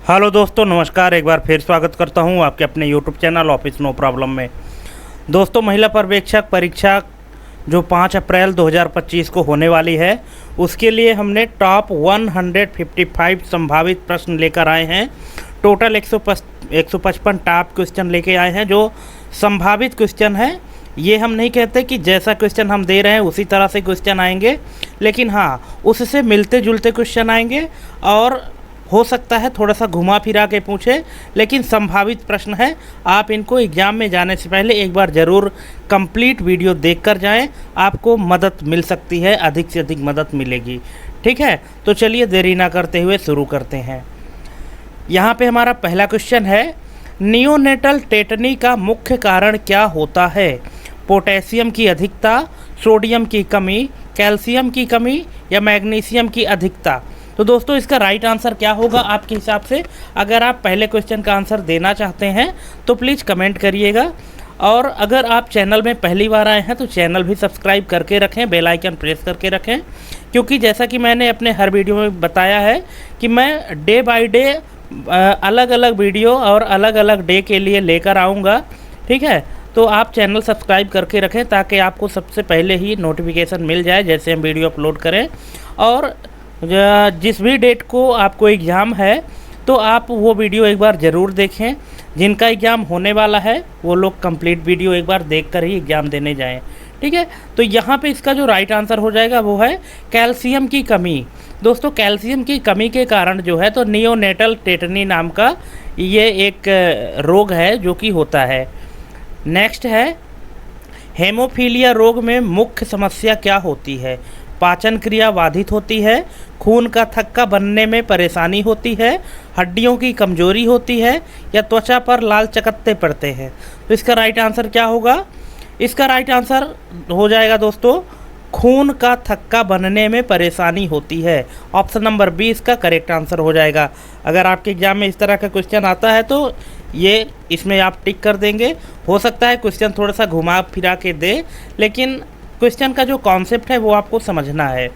Hello दोस्तों, नमस्कार। एक बार फिर स्वागत करता हूं आपके अपने YouTube channel office no problem में। दोस्तों, महिला पर्यवेक्षक परीक्षा जो 5 अप्रैल 2025 को होने वाली है, उसके लिए हमने टॉप 155 संभावित प्रश्न लेकर आए हैं। टोटल 155 टॉप क्वेश्चन लेके आए हैं जो संभावित क्वेश्चन हैं। ये हम नहीं कहते कि जैसा क्वेश्चन हम दे रहे हैं उसी तरह से क्वेश्चन आएंगे, लेकिन हाँ, उससे मिलते जुलते क्वेश्चन आएंगे और हो सकता है थोड़ा सा घुमा फिरा के पूछे, लेकिन संभावित प्रश्न है। आप इनको एग्ज़ाम में जाने से पहले एक बार ज़रूर कंप्लीट वीडियो देखकर जाएं, आपको मदद मिल सकती है, अधिक से अधिक मदद मिलेगी। ठीक है, तो चलिए देरी ना करते हुए शुरू करते हैं। यहाँ पे हमारा पहला क्वेश्चन है, नियोनेटल टेटनी का मुख्य कारण क्या होता है? पोटेशियम की अधिकता, सोडियम की कमी, कैल्शियम की कमी या मैग्नीशियम की अधिकता? तो दोस्तों, इसका राइट आंसर क्या होगा आपके हिसाब से? अगर आप पहले क्वेश्चन का आंसर देना चाहते हैं तो प्लीज़ कमेंट करिएगा, और अगर आप चैनल में पहली बार आए हैं तो चैनल भी सब्सक्राइब करके रखें, बेल आइकन प्रेस करके रखें, क्योंकि जैसा कि मैंने अपने हर वीडियो में बताया है कि मैं डे बाय डे अलग अलग वीडियो और अलग अलग डे के लिए लेकर आऊँगा। ठीक है, तो आप चैनल सब्सक्राइब करके रखें ताकि आपको सबसे पहले ही नोटिफिकेशन मिल जाए जैसे हम वीडियो अपलोड करें। और जिस भी डेट को आपको एग्ज़ाम है तो आप वो वीडियो एक बार ज़रूर देखें। जिनका एग्ज़ाम होने वाला है वो लोग कंप्लीट वीडियो एक बार देखकर ही एग्ज़ाम देने जाएं। ठीक है, तो यहाँ पे इसका जो राइट आंसर हो जाएगा वो है कैल्शियम की कमी। दोस्तों, कैल्शियम की कमी के कारण जो है तो नियोनेटल टेटनी नाम का ये एक रोग है जो कि होता है। नेक्स्ट है, हेमोफीलिया रोग में मुख्य समस्या क्या होती है? पाचन क्रिया बाधित होती है, खून का थक्का बनने में परेशानी होती है, हड्डियों की कमजोरी होती है या त्वचा पर लाल चकत्ते पड़ते हैं? तो इसका राइट आंसर क्या होगा? इसका राइट आंसर हो जाएगा दोस्तों, खून का थक्का बनने में परेशानी होती है। ऑप्शन नंबर बी इसका करेक्ट आंसर हो जाएगा। अगर आपके एग्जाम में इस तरह का क्वेश्चन आता है तो ये इसमें आप टिक कर देंगे। हो सकता है क्वेश्चन थोड़ा सा घुमा फिरा के दे, लेकिन क्वेश्चन का जो कॉन्सेप्ट है वो आपको समझना है,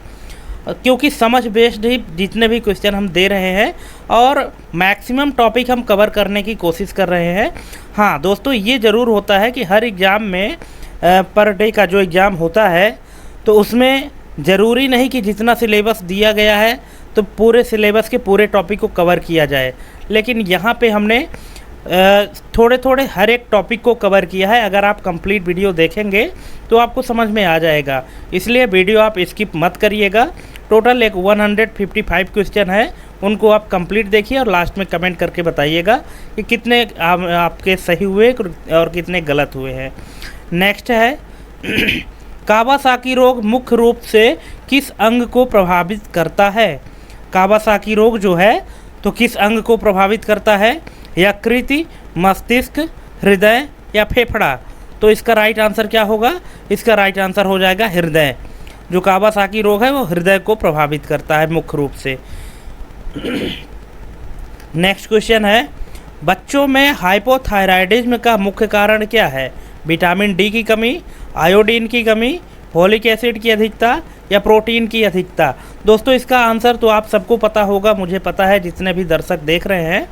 क्योंकि समझ बेस्ड ही जितने भी क्वेश्चन हम दे रहे हैं और मैक्सिमम टॉपिक हम कवर करने की कोशिश कर रहे हैं। हाँ दोस्तों, ये ज़रूर होता है कि हर एग्ज़ाम में पर डे का जो एग्ज़ाम होता है तो उसमें ज़रूरी नहीं कि जितना सिलेबस दिया गया है तो पूरे सिलेबस के पूरे टॉपिक को कवर किया जाए, लेकिन यहाँ पे हमने थोड़े थोड़े हर एक टॉपिक को कवर किया है। अगर आप कंप्लीट वीडियो देखेंगे तो आपको समझ में आ जाएगा, इसलिए वीडियो आप स्किप मत करिएगा। टोटल एक 155 क्वेश्चन है, उनको आप कंप्लीट देखिए और लास्ट में कमेंट करके बताइएगा कि कितने आपके सही हुए और कितने गलत हुए हैं। नेक्स्ट है, कावासाकी रोग मुख्य रूप से किस अंग को प्रभावित करता है? कावासाकी रोग जो है तो किस अंग को प्रभावित करता है? यकृत, मस्तिष्क, हृदय या फेफड़ा? तो इसका राइट आंसर क्या होगा? इसका राइट आंसर हो जाएगा हृदय। जो कावासाकी रोग है वो हृदय को प्रभावित करता है मुख्य रूप से। नेक्स्ट क्वेश्चन है, बच्चों में हाइपोथायराइडिज्म का मुख्य कारण क्या है? विटामिन डी की कमी, आयोडीन की कमी, फोलिक एसिड की अधिकता या प्रोटीन की अधिकता? दोस्तों, इसका आंसर तो आप सबको पता होगा, मुझे पता है जितने भी दर्शक देख रहे हैं,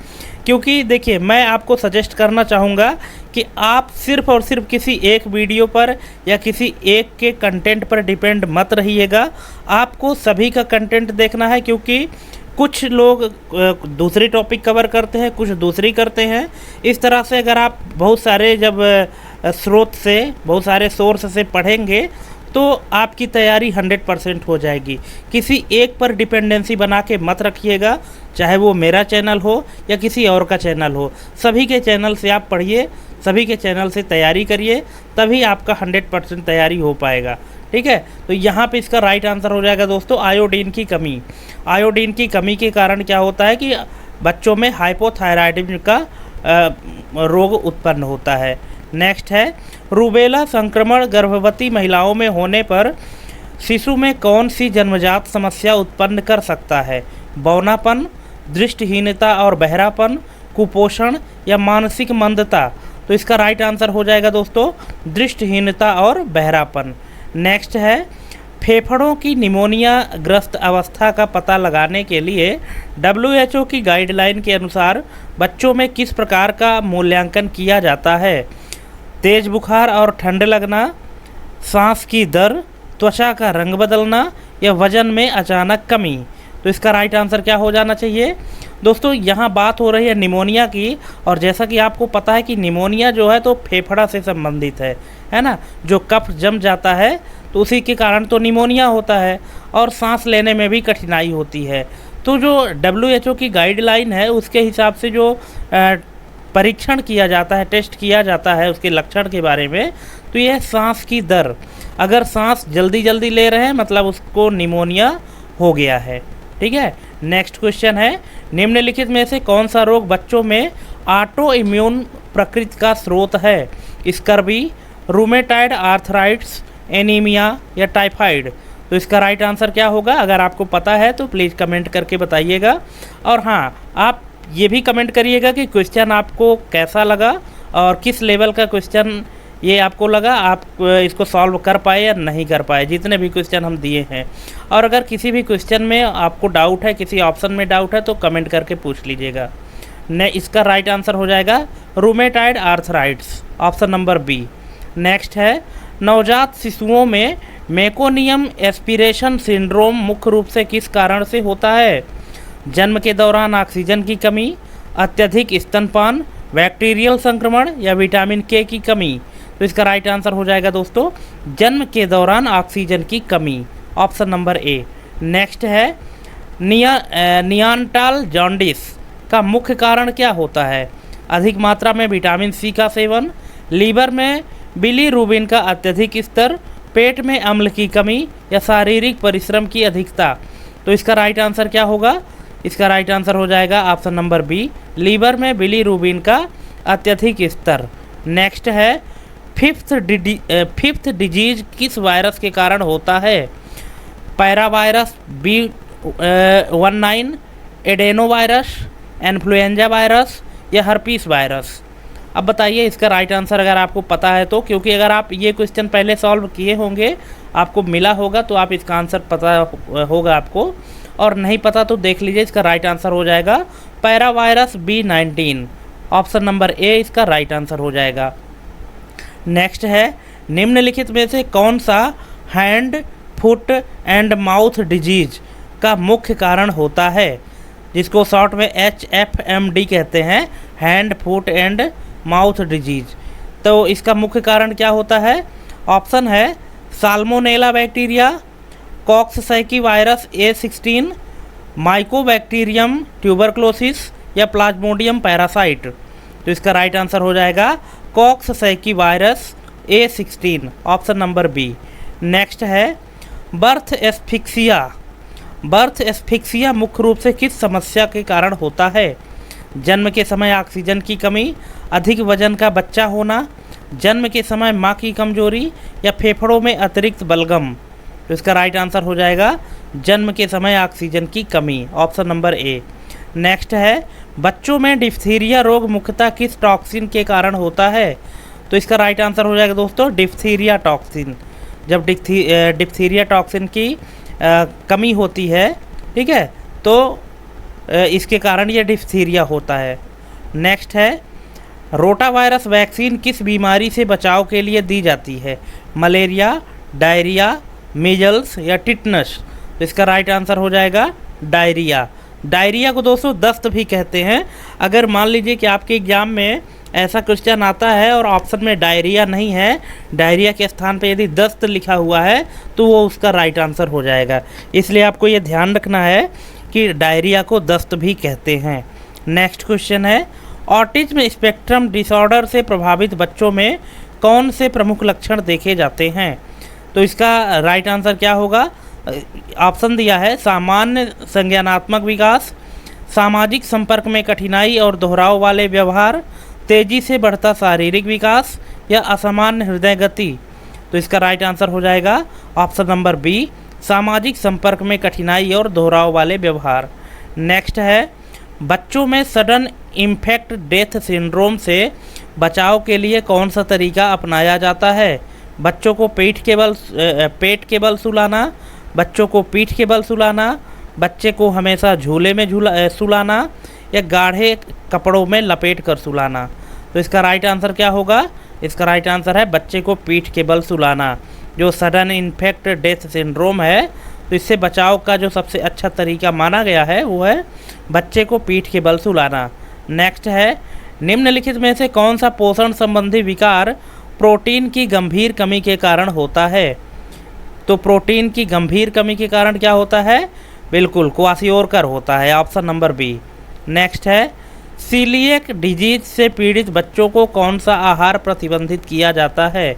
क्योंकि देखिए मैं आपको सजेस्ट करना चाहूँगा कि आप सिर्फ और सिर्फ किसी एक वीडियो पर या किसी एक के कंटेंट पर डिपेंड मत रहिएगा। आपको सभी का कंटेंट देखना है, क्योंकि कुछ लोग दूसरी टॉपिक कवर करते हैं, कुछ दूसरी करते हैं। इस तरह से अगर आप बहुत सारे जब स्रोत से, बहुत सारे सोर्स से पढ़ेंगे तो आपकी तैयारी 100% हो जाएगी। किसी एक पर डिपेंडेंसी बना के मत रखिएगा, चाहे वो मेरा चैनल हो या किसी और का चैनल हो। सभी के चैनल से आप पढ़िए, सभी के चैनल से तैयारी करिए, तभी आपका 100% तैयारी हो पाएगा। ठीक है, तो यहाँ पे इसका राइट आंसर हो जाएगा दोस्तों आयोडीन की कमी। आयोडीन की कमी के कारण क्या होता है कि बच्चों में हाइपोथायराइडिज्म का रोग उत्पन्न होता है। नेक्स्ट है, रूबेला संक्रमण गर्भवती महिलाओं में होने पर शिशु में कौन सी जन्मजात समस्या उत्पन्न कर सकता है? बौनापन, दृष्टिहीनता और बहरापन, कुपोषण या मानसिक मंदता? तो इसका राइट आंसर हो जाएगा दोस्तों दृष्टिहीनता और बहरापन। नेक्स्ट है, फेफड़ों की निमोनिया ग्रस्त अवस्था का पता लगाने के लिए WHO की गाइडलाइन के अनुसार बच्चों में किस प्रकार का मूल्यांकन किया जाता है? तेज बुखार और ठंड लगना, सांस की दर, त्वचा का रंग बदलना या वजन में अचानक कमी। तो इसका राइट आंसर क्या हो जाना चाहिए? दोस्तों यहाँ बात हो रही है निमोनिया की, और जैसा कि आपको पता है कि निमोनिया जो है तो फेफड़ा से संबंधित है ना। जो कफ जम जाता है तो उसी के कारण तो निमोनिया होता है, और सांस लेने में भी कठिनाई होती है। तो जो WHO की गाइडलाइन है उसके हिसाब से जो परीक्षण किया जाता है, टेस्ट किया जाता है उसके लक्षण के बारे में, तो यह सांस की दर। अगर सांस जल्दी जल्दी ले रहे हैं मतलब उसको निमोनिया हो गया है। ठीक है, नेक्स्ट क्वेश्चन है, निम्नलिखित में से कौन सा रोग बच्चों में ऑटो इम्यून प्रकृति का स्रोत है? स्कर्वी, रूमेटाइड आर्थराइटिस, एनीमिया या टाइफाइड। तो इसका राइट आंसर क्या होगा? अगर आपको पता है तो प्लीज़ कमेंट करके बताइएगा। और हाँ, आप ये भी कमेंट करिएगा कि क्वेश्चन आपको कैसा लगा और किस लेवल का क्वेश्चन ये आपको लगा, आप इसको सॉल्व कर पाए या नहीं कर पाए, जितने भी क्वेश्चन हम दिए हैं। और अगर किसी भी क्वेश्चन में आपको डाउट है, किसी ऑप्शन में डाउट है, तो कमेंट करके पूछ लीजिएगा। इसका राइट आंसर हो जाएगा rheumatoid arthritis, option number B. Next है, नवजात शिशुओं में मेकोनियम एस्पिरेशन सिंड्रोम मुख्य रूप से किस कारण से होता है? जन्म के दौरान ऑक्सीजन की कमी, अत्यधिक स्तनपान, बैक्टीरियल संक्रमण या विटामिन के की कमी। तो इसका राइट आंसर हो जाएगा दोस्तों जन्म के दौरान ऑक्सीजन की कमी, ऑप्शन नंबर ए। नेक्स्ट है, नियानटाल जॉन्डिस का मुख्य कारण क्या होता है? अधिक मात्रा में विटामिन सी का सेवन, लीवर में बिलीरुबिन का अत्यधिक स्तर, पेट में अम्ल की कमी या शारीरिक परिश्रम की अधिकता। तो इसका राइट आंसर क्या होगा? इसका राइट आंसर हो जाएगा ऑप्शन नंबर बी, लीवर में बिलीरुबिन का अत्यधिक स्तर। नेक्स्ट है, फिफ्थ डिजीज किस वायरस के कारण होता है? पैरावायरस, B19, adeno virus, influenza virus या हर्पीस वायरस। अब बताइए इसका राइट आंसर अगर आपको पता है तो, क्योंकि अगर आप ये क्वेश्चन पहले सॉल्व किए होंगे, आपको मिला होगा तो आप इसका आंसर पता होगा आपको, और नहीं पता तो देख लीजिए। इसका राइट आंसर हो जाएगा पैरावायरस B19, ऑप्शन नंबर ए इसका राइट आंसर हो जाएगा। नेक्स्ट है, निम्नलिखित में से कौन सा hand, foot and mouth disease का मुख्य कारण होता है? जिसको शॉर्ट में HFMD कहते हैं, hand, foot and mouth disease. तो इसका मुख्य कारण क्या होता है? ऑप्शन है salmonella bacteria, coxsackie virus A16, mycobacterium tuberculosis या प्लाज्मोडियम पैरासाइट। तो इसका राइट आंसर हो जाएगा coxsackie virus A16, option number B. Next है, बर्थ एस्फिक्सिया मुख्य रूप से किस समस्या के कारण होता है? जन्म के समय ऑक्सीजन की कमी, अधिक वजन का बच्चा होना, जन्म के समय मां की कमजोरी या फेफड़ों में अतिरिक्त बलगम। तो इसका राइट आंसर हो जाएगा जन्म के समय ऑक्सीजन की कमी, ऑप्शन नंबर ए। नेक्स्ट है, बच्चों में डिप्थीरिया रोग मुख्यतः किस टॉक्सिन के कारण होता है? तो इसका राइट आंसर हो जाएगा दोस्तों डिप्थीरिया टॉक्सिन। जब डिप्थीरिया टॉक्सिन की कमी होती है, ठीक है, तो इसके कारण ये डिप्थीरिया होता है। नेक्स्ट है, रोटावायरस वैक्सीन किस बीमारी से बचाव के लिए दी जाती है? मलेरिया, डायरिया, मीजल्स या टिटनस। तो इसका राइट आंसर हो जाएगा डायरिया। डायरिया को दोस्तों दस्त भी कहते हैं। अगर मान लीजिए कि आपके एग्जाम में ऐसा क्वेश्चन आता है और ऑप्शन में डायरिया नहीं है, डायरिया के स्थान पे यदि दस्त लिखा हुआ है तो वो उसका राइट आंसर हो जाएगा। इसलिए आपको ये ध्यान रखना है कि डायरिया को दस्त भी कहते हैं। नेक्स्ट क्वेश्चन है, ऑटिज्म स्पेक्ट्रम डिसऑर्डर से प्रभावित बच्चों में कौन से प्रमुख लक्षण देखे जाते हैं? तो इसका राइट आंसर क्या होगा? ऑप्शन दिया है सामान्य संज्ञानात्मक विकास, सामाजिक संपर्क में कठिनाई और दोहराव वाले व्यवहार, तेजी से बढ़ता शारीरिक विकास या असामान्य हृदय गति। तो इसका राइट आंसर हो जाएगा ऑप्शन नंबर बी, सामाजिक संपर्क में कठिनाई और दोहराव वाले व्यवहार। नेक्स्ट है, बच्चों में सडन इन्फेक्ट डेथ सिंड्रोम से बचाव के लिए कौन सा तरीका अपनाया जाता है? बच्चों को पेट के बल सुलाना, बच्चों को पीठ के बल सुलाना, बच्चे को हमेशा झूले में सुलाना, या गाढ़े कपड़ों में लपेट कर सुलाना। तो इसका राइट आंसर क्या होगा? इसका राइट आंसर है बच्चे को पीठ के बल सुलाना। जो सडन इन्फेक्ट डेथ सिंड्रोम है, तो इससे बचाव का जो सबसे अच्छा तरीका माना गया है वो है बच्चे को पीठ के बल सुलाना। नेक्स्ट है, निम्नलिखित में से कौन सा पोषण संबंधी विकार प्रोटीन की गंभीर कमी के कारण होता है? तो प्रोटीन की गंभीर कमी के कारण क्या होता है? बिल्कुल क्वाशियोरकर होता है, ऑप्शन नंबर बी। नेक्स्ट है, सीलिएक डिजीज से पीड़ित बच्चों को कौन सा आहार प्रतिबंधित किया जाता है?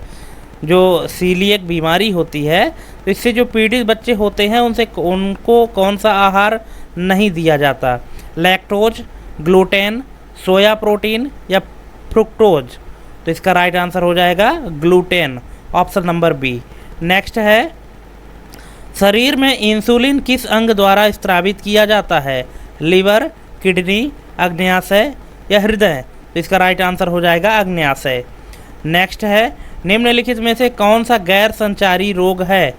जो सीलिएक बीमारी होती है, तो इससे जो पीड़ित बच्चे होते हैं उनको कौन सा आहार नहीं दिया जाता? लैक्टोज, ग्लूटेन, सोया प्रोटीन या फ्रुक्टोज? तो इसका राइट आंसर हो जाएगा gluten, option number B. Next है, शरीर में इंसुलिन किस अंग द्वारा स्रावित किया जाता है? लीवर, किडनी, अग्न्याशय या हृदय? तो इसका राइट आंसर हो जाएगा अग्न्याशय। नेक्स्ट है, निम्नलिखित में से कौन सा गैर संचारी रोग है?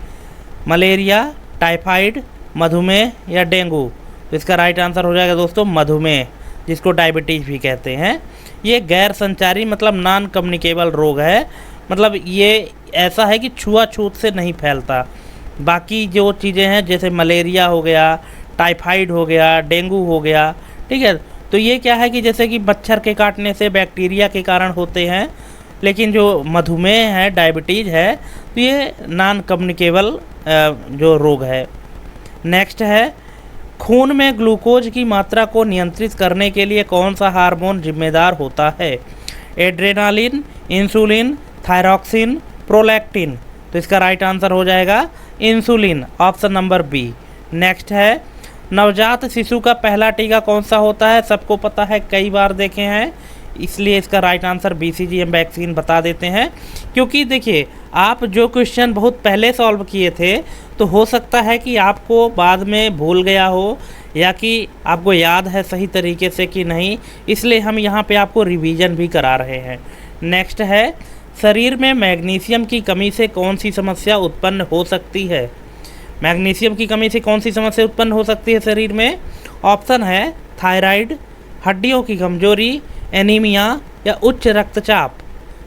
मलेरिया, टाइफाइड, मधुमेह या डेंगू? तो इसका राइट आंसर हो जाएगा दोस्तों मधुमेह, जिसको डायबिटीज़ भी कहते हैं। ये गैर संचारी मतलब नॉन कम्युनिकेबल रोग है, मतलब ये ऐसा है कि छुआछूत से नहीं फैलता। बाकी जो चीज़ें हैं जैसे मलेरिया हो गया, टाइफाइड हो गया, डेंगू हो गया, ठीक है, तो ये क्या है कि जैसे कि मच्छर के काटने से, बैक्टीरिया के कारण होते हैं, लेकिन जो मधुमेह है, डायबिटीज़ है, तो ये नॉन कम्युनिकेबल जो रोग है। नेक्स्ट है, खून में ग्लूकोज की मात्रा को नियंत्रित करने के लिए कौन सा हार्मोन जिम्मेदार होता है? Adrenaline, insulin, thyroxine, prolactin? तो इसका राइट आंसर हो जाएगा insulin, option number B. Next है, नवजात शिशु का पहला टीका कौन सा होता है? सबको पता है, कई बार देखे हैं, इसलिए इसका राइट आंसर BCG वैक्सीन बता देते हैं। क्योंकि देखिए, आप जो क्वेश्चन बहुत पहले सॉल्व किए थे, तो हो सकता है कि आपको बाद में भूल गया हो या कि आपको याद है सही तरीके से कि नहीं, इसलिए हम यहाँ पे आपको रिवीजन भी करा रहे हैं। नेक्स्ट है, शरीर में मैग्नीशियम की कमी से कौन सी समस्या उत्पन्न हो सकती है? मैग्नीशियम की कमी से कौन सी समस्या उत्पन्न हो सकती है शरीर में? ऑप्शन है थायराइड, हड्डियों की कमजोरी, एनीमिया या उच्च रक्तचाप?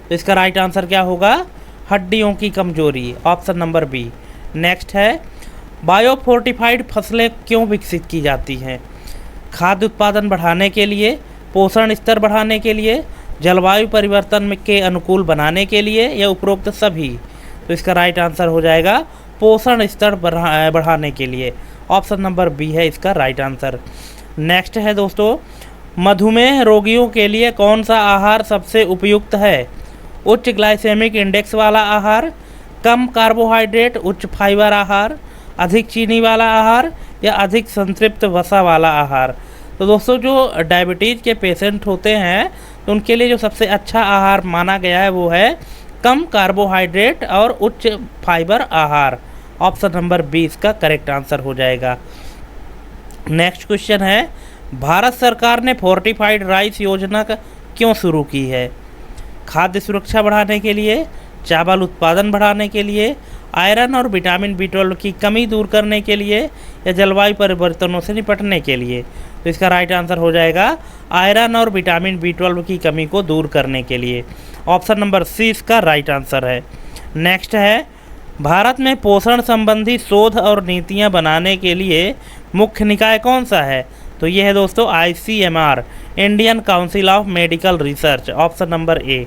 तो इसका राइट आंसर क्या होगा? हड्डियों की कमजोरी, ऑप्शन नंबर बी। नेक्स्ट है, बायोफोर्टिफाइड फसलें क्यों विकसित की जाती हैं? खाद्य उत्पादन बढ़ाने के लिए, पोषण स्तर बढ़ाने के लिए, जलवायु परिवर्तन के अनुकूल बनाने के लिए या उपरोक्त सभी? तो इसका राइट आंसर हो जाएगा पोषण स्तर बढ़ाने के लिए, ऑप्शन नंबर बी है इसका राइट आंसर। नेक्स्ट है दोस्तों, मधुमेह रोगियों के लिए कौन सा आहार सबसे उपयुक्त है? उच्च ग्लाइसेमिक इंडेक्स वाला आहार, कम कार्बोहाइड्रेट उच्च फाइबर आहार, अधिक चीनी वाला आहार या अधिक संतृप्त वसा वाला आहार? तो दोस्तों, जो डायबिटीज़ के पेशेंट होते हैं तो उनके लिए जो सबसे अच्छा आहार माना गया है वो है कम कार्बोहाइड्रेट और उच्च फाइबर आहार, ऑप्शन नंबर बी इसका करेक्ट आंसर हो जाएगा। नेक्स्ट क्वेश्चन है, भारत सरकार ने फोर्टिफाइड राइस योजना क्यों शुरू की है? खाद्य सुरक्षा बढ़ाने के लिए, चावल उत्पादन बढ़ाने के लिए, आयरन और विटामिन B12 की कमी दूर करने के लिए या जलवायु परिवर्तनों से निपटने के लिए? तो इसका राइट आंसर हो जाएगा आयरन और विटामिन B12 की कमी को दूर करने के लिए, ऑप्शन नंबर सी इसका राइट आंसर है। नेक्स्ट है, भारत में पोषण संबंधी शोध और नीतियां बनाने के लिए मुख्य निकाय कौन सा है? तो ये है दोस्तों ICMR, Indian Council of Medical Research, option number A.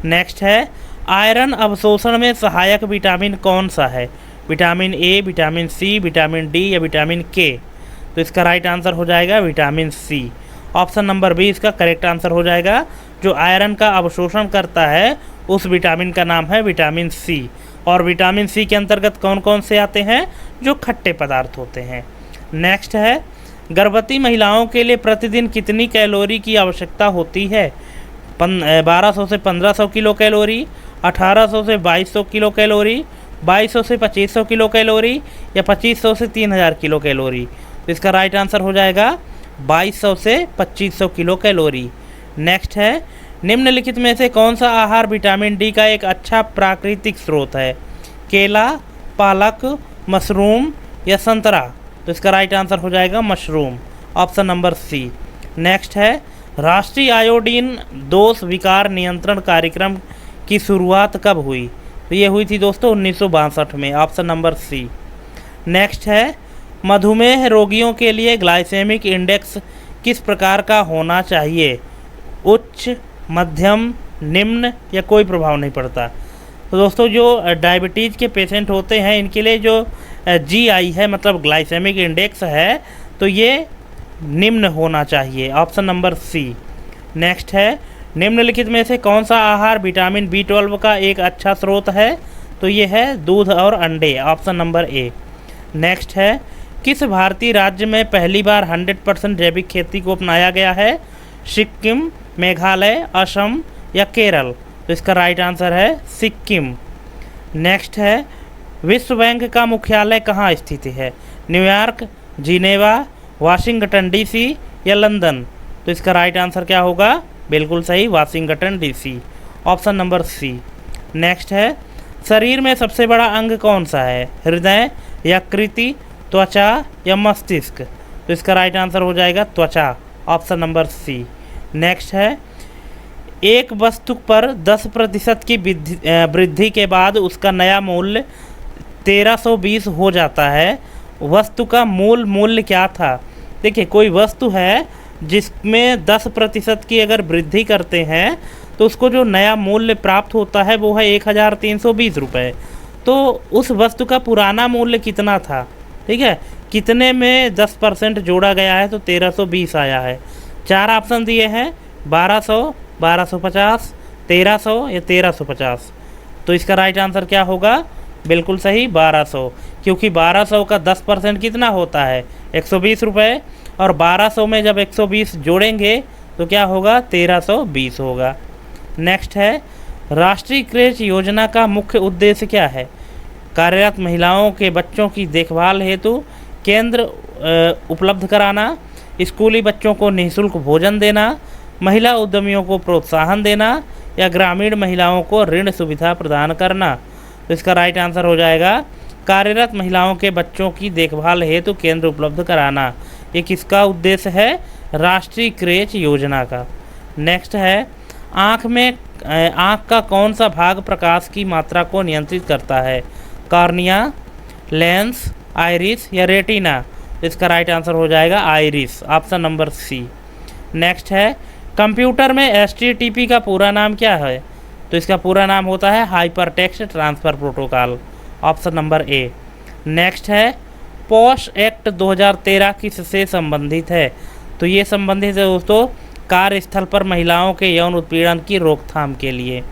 Next है, आयरन अवशोषण में सहायक विटामिन कौन सा है? Vitamin A, vitamin C, vitamin D या विटामिन के? तो इसका राइट आंसर हो जाएगा vitamin C, option number B इसका करेक्ट आंसर हो जाएगा। जो आयरन का अवशोषण करता है उस विटामिन का नाम है विटामिन सी, और विटामिन सी के अंतर्गत कौन कौन से आते हैं? जो खट्टे पदार्थ होते हैं। नेक्स्ट है, गर्भवती महिलाओं के लिए प्रतिदिन कितनी कैलोरी की आवश्यकता होती है? 1200 से 1500 किलो कैलोरी, 1800 से 2200 किलो कैलोरी, 2200 से 2500 किलो कैलोरी या 2500 से 3000 किलो कैलोरी? तो इसका राइट आंसर हो जाएगा 2200 से 2500 किलो कैलोरी। नेक्स्ट है, निम्नलिखित में से कौन सा आहार विटामिन डी का एक अच्छा प्राकृतिक स्रोत है? केला, पालक, मशरूम या संतरा? तो इसका राइट आंसर हो जाएगा mushroom, option number C. Next है, राष्ट्रीय आयोडीन दोष विकार नियंत्रण कार्यक्रम की शुरुआत कब हुई? तो ये हुई थी दोस्तों 1962 में, ऑप्शन नंबर सी। नेक्स्ट है, मधुमेह रोगियों के लिए ग्लाइसेमिक इंडेक्स किस प्रकार का होना चाहिए? उच्च, मध्यम, निम्न या कोई प्रभाव नहीं पड़ता? तो दोस्तों जो डायबिटीज़ के पेशेंट होते हैं इनके लिए जो GI है मतलब ग्लाइसेमिक इंडेक्स है तो ये निम्न होना चाहिए, ऑप्शन नंबर सी। नेक्स्ट है, निम्नलिखित में से कौन सा आहार विटामिन B12 का एक अच्छा स्रोत है? तो ये है दूध और अंडे, ऑप्शन नंबर ए। नेक्स्ट है, किस भारतीय राज्य में पहली बार 100% जैविक खेती को अपनाया गया है? सिक्किम, मेघालय, असम या केरल? तो इसका राइट आंसर है सिक्किम। नेक्स्ट है, विश्व बैंक का मुख्यालय कहाँ स्थित है? न्यूयॉर्क, जिनेवा, वाशिंगटन DC या लंदन? तो इसका राइट आंसर क्या होगा? बिल्कुल सही, Washington DC, option number C. Next है, शरीर में सबसे बड़ा अंग कौन सा है? हृदय, यकृति, त्वचा या मस्तिष्क? तो इसका राइट आंसर हो जाएगा त्वचा, ऑप्शन नंबर सी। नेक्स्ट है, एक वस्तु पर 10% की वृद्धि के बाद उसका नया मूल्य 1320 हो जाता है, वस्तु का मूल मूल्य क्या था? देखिए कोई वस्तु है जिसमें 10% की अगर वृद्धि करते हैं तो उसको जो नया मूल्य प्राप्त होता है वो है 1320 रुपये। तो उस वस्तु का पुराना मूल्य कितना था, ठीक है, कितने में 10% जोड़ा गया है तो 1320 आया है। 4 ऑप्शन दिए हैं, 1200, 1250, 1300 या 1350। तो इसका राइट आंसर क्या होगा? बिल्कुल सही, 1200, क्योंकि 1200 का 10% कितना होता है? 120 रुपये, और 1200 में जब 120 जोड़ेंगे तो क्या होगा? 1320 होगा। नेक्स्ट है, राष्ट्रीय क्रेच योजना का मुख्य उद्देश्य क्या है? कार्यरत महिलाओं के बच्चों की देखभाल हेतु केंद्र उपलब्ध कराना, स्कूली बच्चों को निःशुल्क भोजन देना, महिला उद्यमियों को प्रोत्साहन देना या ग्रामीण महिलाओं को ऋण सुविधा प्रदान करना? तो इसका राइट आंसर हो जाएगा कार्यरत महिलाओं के बच्चों की देखभाल हेतु केंद्र उपलब्ध कराना। ये किसका उद्देश्य है? राष्ट्रीय क्रेच योजना का। नेक्स्ट है, आँख का कौन सा भाग प्रकाश की मात्रा को नियंत्रित करता है? कॉर्निया, लेंस, आइरिस या रेटिना? इसका राइट आंसर हो जाएगा iris, option number C. Next है, कंप्यूटर में HTTP का पूरा नाम क्या है? तो इसका पूरा नाम होता है hyper text transfer protocol, option number A. Next है, पॉश एक्ट 2013 किससे संबंधित है? तो ये संबंधित है दोस्तों कार्यस्थल पर महिलाओं के यौन उत्पीड़न की रोकथाम के लिए।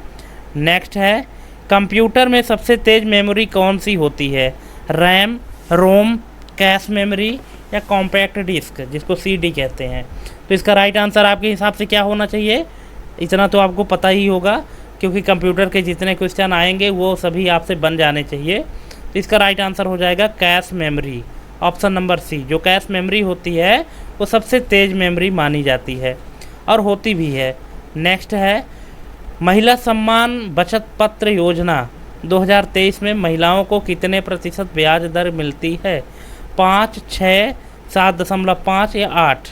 नेक्स्ट है, कंप्यूटर में सबसे तेज़ मेमोरी कौन सी होती है? रैम, रोम, कैश मेमोरी या कॉम्पैक्ट डिस्क, जिसको CD कहते हैं? तो इसका राइट आंसर आपके हिसाब से क्या होना चाहिए? इतना तो आपको पता ही होगा क्योंकि कंप्यूटर के जितने क्वेश्चन आएंगे वो सभी आपसे बन जाने चाहिए। तो इसका राइट आंसर हो जाएगा cache memory, option number C. जो कैश मेमोरी होती है वो सबसे तेज़ मेमोरी मानी जाती है और होती भी है। नेक्स्ट है, महिला सम्मान बचत पत्र योजना 2023 में महिलाओं को कितने प्रतिशत ब्याज दर मिलती है? 5, 6, 7.5 या 8?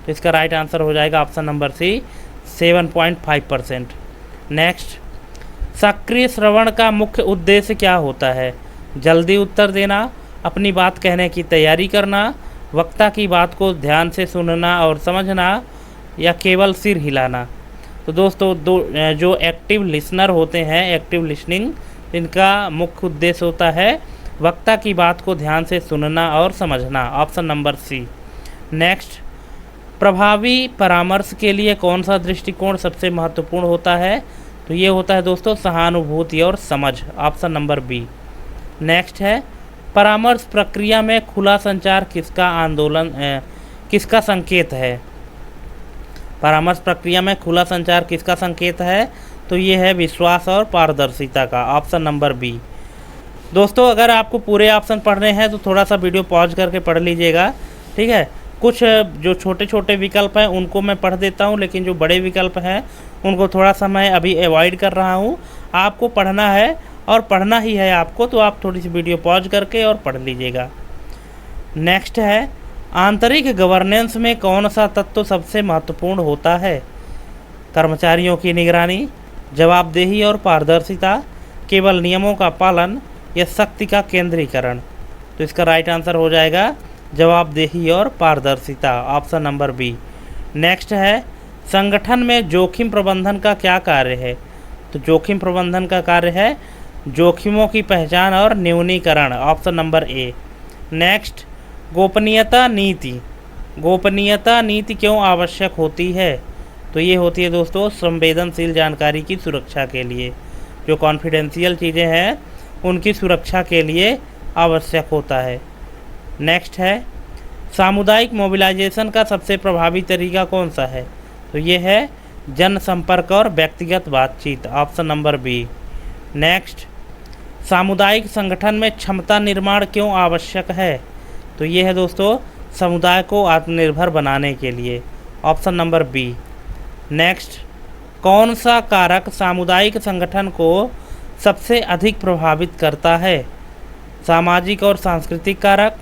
तो इसका राइट आंसर हो जाएगा ऑप्शन नंबर सी, 7.5%। नेक्स्ट, सक्रिय श्रवण का मुख्य उद्देश्य क्या होता है? जल्दी उत्तर देना, अपनी बात कहने की तैयारी करना, वक्ता की बात को ध्यान से सुनना और समझना या केवल सिर हिलाना? तो दोस्तों जो एक्टिव लिसनर होते हैं, एक्टिव लिसनिंग, इनका मुख्य उद्देश्य होता है वक्ता की बात को ध्यान से सुनना और समझना, ऑप्शन नंबर सी। नेक्स्ट, प्रभावी परामर्श के लिए कौन सा दृष्टिकोण सबसे महत्वपूर्ण होता है? तो ये होता है दोस्तों सहानुभूति और समझ, ऑप्शन नंबर बी। नेक्स्ट है, परामर्श प्रक्रिया में खुला संचार किसका संकेत है? परामर्श प्रक्रिया में खुला संचार किसका संकेत है? तो ये है विश्वास और पारदर्शिता का, ऑप्शन नंबर बी। दोस्तों अगर आपको पूरे ऑप्शन पढ़ने हैं तो थोड़ा सा वीडियो पॉज करके पढ़ लीजिएगा, ठीक है, कुछ जो छोटे छोटे विकल्प हैं उनको मैं पढ़ देता हूँ, लेकिन जो बड़े विकल्प हैं उनको थोड़ा सा मैं अभी अवॉइड कर रहा हूँ। आपको पढ़ना है और पढ़ना ही है आपको, तो आप थोड़ी सी वीडियो पॉज करके और पढ़ लीजिएगा। नेक्स्ट है, आंतरिक गवर्नेंस में कौन सा तत्व सबसे महत्वपूर्ण होता है? कर्मचारियों की निगरानी, जवाबदेही और पारदर्शिता, केवल नियमों का पालन या शक्ति का केंद्रीकरण? तो इसका राइट आंसर हो जाएगा जवाबदेही और पारदर्शिता, ऑप्शन नंबर बी। नेक्स्ट है, संगठन में जोखिम प्रबंधन का क्या कार्य है? तो जोखिम प्रबंधन का कार्य है जोखिमों की पहचान और न्यूनीकरण, ऑप्शन नंबर ए। नेक्स्ट, गोपनीयता नीति। गोपनीयता नीति क्यों आवश्यक होती है? तो ये होती है दोस्तों संवेदनशील जानकारी की सुरक्षा के लिए। जो कॉन्फिडेंशियल चीज़ें हैं उनकी सुरक्षा के लिए आवश्यक होता है। नेक्स्ट है, सामुदायिक मोबिलाइजेशन का सबसे प्रभावी तरीका कौन सा है? तो ये है जनसंपर्क और व्यक्तिगत बातचीत, ऑप्शन नंबर बी। नेक्स्ट, सामुदायिक संगठन में क्षमता निर्माण क्यों आवश्यक है? तो ये है दोस्तों समुदाय को आत्मनिर्भर बनाने के लिए, ऑप्शन नंबर बी। नेक्स्ट, कौन सा कारक सामुदायिक संगठन को सबसे अधिक प्रभावित करता है? सामाजिक और सांस्कृतिक कारक,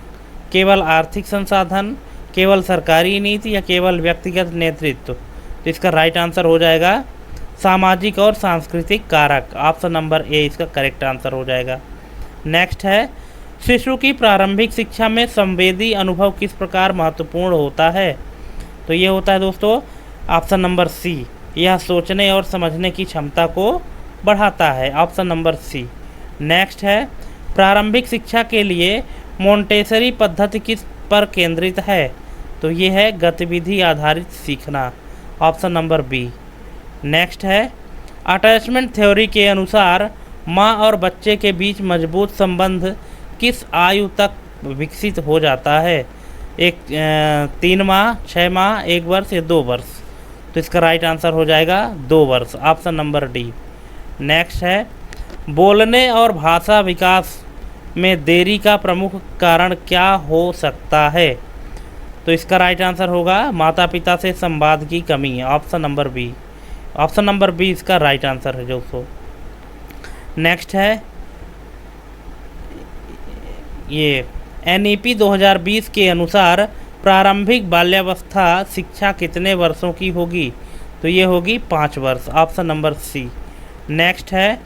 केवल आर्थिक संसाधन, केवल सरकारी नीति या केवल व्यक्तिगत नेतृत्व? तो इसका राइट आंसर हो जाएगा सामाजिक और सांस्कृतिक कारक, ऑप्शन नंबर ए इसका करेक्ट आंसर हो जाएगा। नेक्स्ट है, शिशु की प्रारंभिक शिक्षा में संवेदी अनुभव किस प्रकार महत्वपूर्ण होता है? तो ये होता है दोस्तों ऑप्शन नंबर सी, यह सोचने और समझने की क्षमता को बढ़ाता है, ऑप्शन नंबर सी। नेक्स्ट है, प्रारंभिक शिक्षा के लिए मोंटेसरी पद्धति किस पर केंद्रित है? तो ये है गतिविधि आधारित सीखना, ऑप्शन नंबर बी। नेक्स्ट है, अटैचमेंट थ्योरी के अनुसार माँ और बच्चे के बीच मजबूत संबंध किस आयु तक विकसित हो जाता है? 3 माह, 6 माह, 1 वर्ष या 2 वर्ष? तो इसका राइट आंसर हो जाएगा 2 वर्ष, ऑप्शन नंबर डी। नेक्स्ट है, बोलने और भाषा विकास में देरी का प्रमुख कारण क्या हो सकता है? तो इसका राइट आंसर होगा माता पिता से संवाद की कमी, option number B. Option number B इसका राइट आंसर है दोस्तों। नेक्स्ट है, ये NEP 2020 के अनुसार प्रारंभिक बाल्यावस्था शिक्षा कितने वर्षों की होगी? तो ये होगी 5 वर्ष, ऑप्शन नंबर सी। नेक्स्ट है,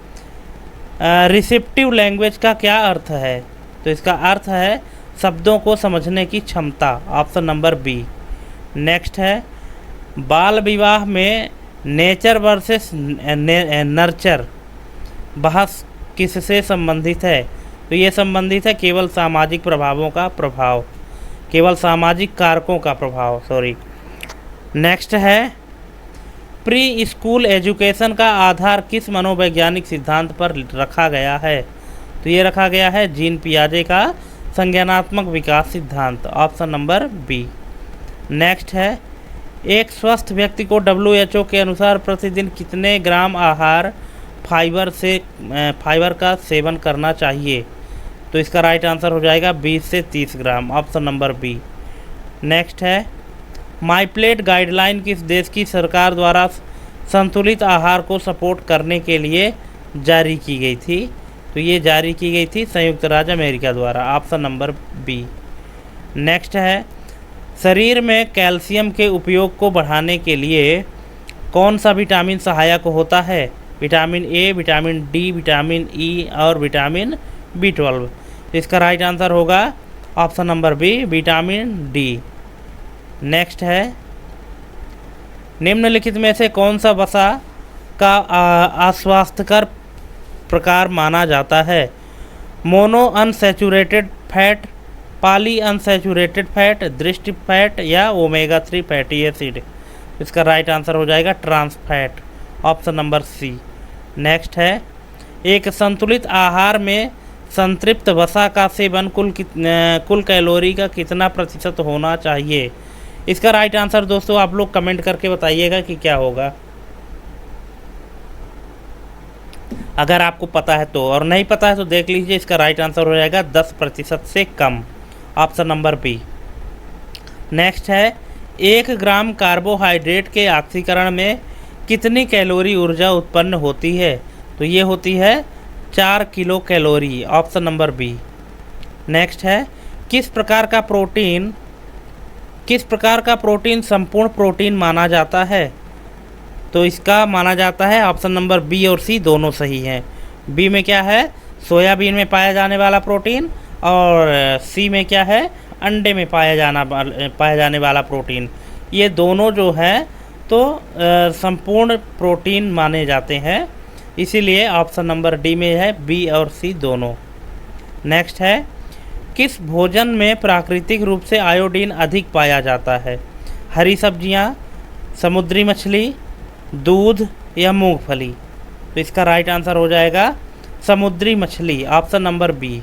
रिसेप्टिव लैंग्वेज का क्या अर्थ है? तो इसका अर्थ है शब्दों को समझने की क्षमता, ऑप्शन नंबर बी। नेक्स्ट है, बाल विवाह में नेचर वर्सेस नर्चर बहस किससे संबंधित है? तो ये संबंधित है केवल सामाजिक प्रभावों का प्रभाव, केवल सामाजिक कारकों का प्रभाव, सॉरी। नेक्स्ट है, प्री स्कूल एजुकेशन का आधार किस मनोवैज्ञानिक सिद्धांत पर रखा गया है? तो ये रखा गया है जीन पियाजे का संज्ञानात्मक विकास सिद्धांत, ऑप्शन नंबर बी। नेक्स्ट है, एक स्वस्थ व्यक्ति को WHO के अनुसार प्रतिदिन कितने ग्राम आहार फाइबर का सेवन करना चाहिए? तो इसका राइट आंसर हो जाएगा 20 से 30 ग्राम, ऑप्शन नंबर बी। नेक्स्ट है, माई प्लेट गाइडलाइन किस देश की सरकार द्वारा संतुलित आहार को सपोर्ट करने के लिए जारी की गई थी? तो ये जारी की गई थी संयुक्त राज्य अमेरिका द्वारा, ऑप्शन नंबर बी। नेक्स्ट है, शरीर में कैल्शियम के उपयोग को बढ़ाने के लिए कौन सा विटामिन सहायक होता है? Vitamin A, vitamin D, vitamin E और विटामिन B12? इसका राइट आंसर होगा option number B, vitamin D. Next है, निम्नलिखित में से कौन सा वसा का अस्वास्थ्यकर प्रकार माना जाता है? Mono unsaturated fat, poly unsaturated fat, दृष्टि फैट या ओमेगा 3 फैटी एसिड? इसका राइट आंसर हो जाएगा trans fat, option number C. Next है, एक संतुलित आहार में संतृप्त वसा का सेवन कुल कैलोरी का कितना प्रतिशत होना चाहिए? इसका राइट आंसर दोस्तों आप लोग कमेंट करके बताइएगा कि क्या होगा, अगर आपको पता है तो, और नहीं पता है तो देख लीजिए। इसका राइट आंसर हो जाएगा 10% से कम, ऑप्शन नंबर बी। नेक्स्ट है 1 ग्राम कार्बोहाइड्रेट के ऑक्सीकरण में कितनी कैलोरी ऊर्जा उत्पन्न होती है? तो ये होती है 4 kilo calorie, option number B. Next है किस प्रकार का प्रोटीन संपूर्ण प्रोटीन माना जाता है? तो इसका माना जाता है ऑप्शन नंबर बी और सी दोनों सही हैं। बी में क्या है? सोयाबीन में पाया जाने वाला प्रोटीन, और सी में क्या है? अंडे में पाया जाने वाला प्रोटीन। ये दोनों जो है तो संपूर्ण प्रोटीन माने जाते हैं, इसीलिए ऑप्शन नंबर डी में है बी और सी दोनों। नेक्स्ट है किस भोजन में प्राकृतिक रूप से आयोडीन अधिक पाया जाता है? हरी सब्जियां, समुद्री मछली, दूध या मूंगफली? तो इसका राइट आंसर हो जाएगा समुद्री मछली, option number B.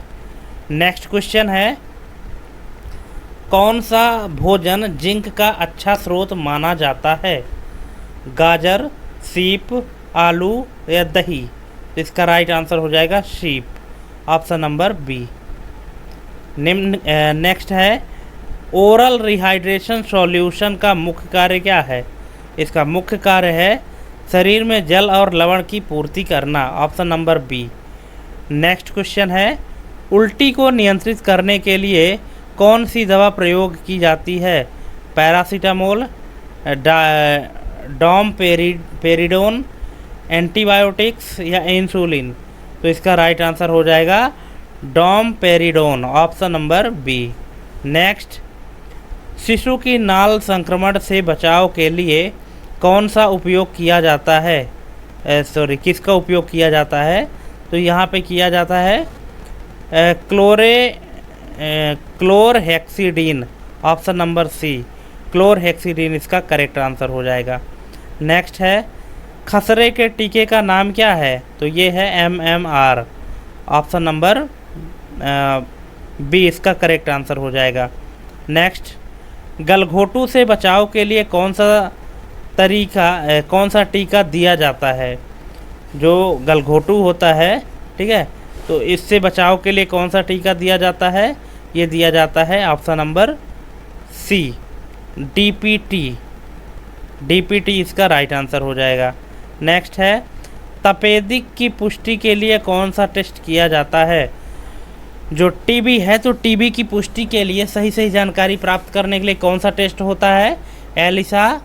Next question है कौन सा भोजन जिंक का अच्छा स्रोत माना जाता है? गाजर, सीप, आलू या दही? तो इसका राइट आंसर हो जाएगा sheep, option number B. Next है ओरल रिहाइड्रेशन सॉल्यूशन का मुख्य कार्य क्या है? इसका मुख्य कार्य है शरीर में जल और लवण की पूर्ति करना, option number B. Next question है उल्टी को नियंत्रित करने के लिए कौन सी दवा प्रयोग की जाती है? पैरासीटामोल, डोमपेरिडोन, एंटीबायोटिक्स या इंसुलिन? तो इसका राइट आंसर हो जाएगा domperidone, option number B. Next शिशु की नाल संक्रमण से बचाव के लिए कौन सा उपयोग किया जाता है? किसका उपयोग किया जाता है? तो यहाँ पे किया जाता है chlorhexidine, option number C. Chlorhexidine इसका करेक्ट आंसर हो जाएगा। नेक्स्ट है खसरे के टीके का नाम क्या है? तो ये है MMR, ऑप्शन नंबर बी इसका करेक्ट आंसर हो जाएगा। नेक्स्ट गलघोटू से बचाव के लिए कौन सा टीका दिया जाता है? जो गलघोटू होता है, ठीक है, तो इससे बचाव के लिए कौन सा टीका दिया जाता है? ये दिया जाता है ऑप्शन नंबर सी, DPT इसका राइट आंसर हो जाएगा। नेक्स्ट है तपेदिक की पुष्टि के लिए कौन सा टेस्ट किया जाता है? जो टीबी है तो टीबी की पुष्टि के लिए सही जानकारी प्राप्त करने के लिए कौन सा टेस्ट होता है? एलिसा,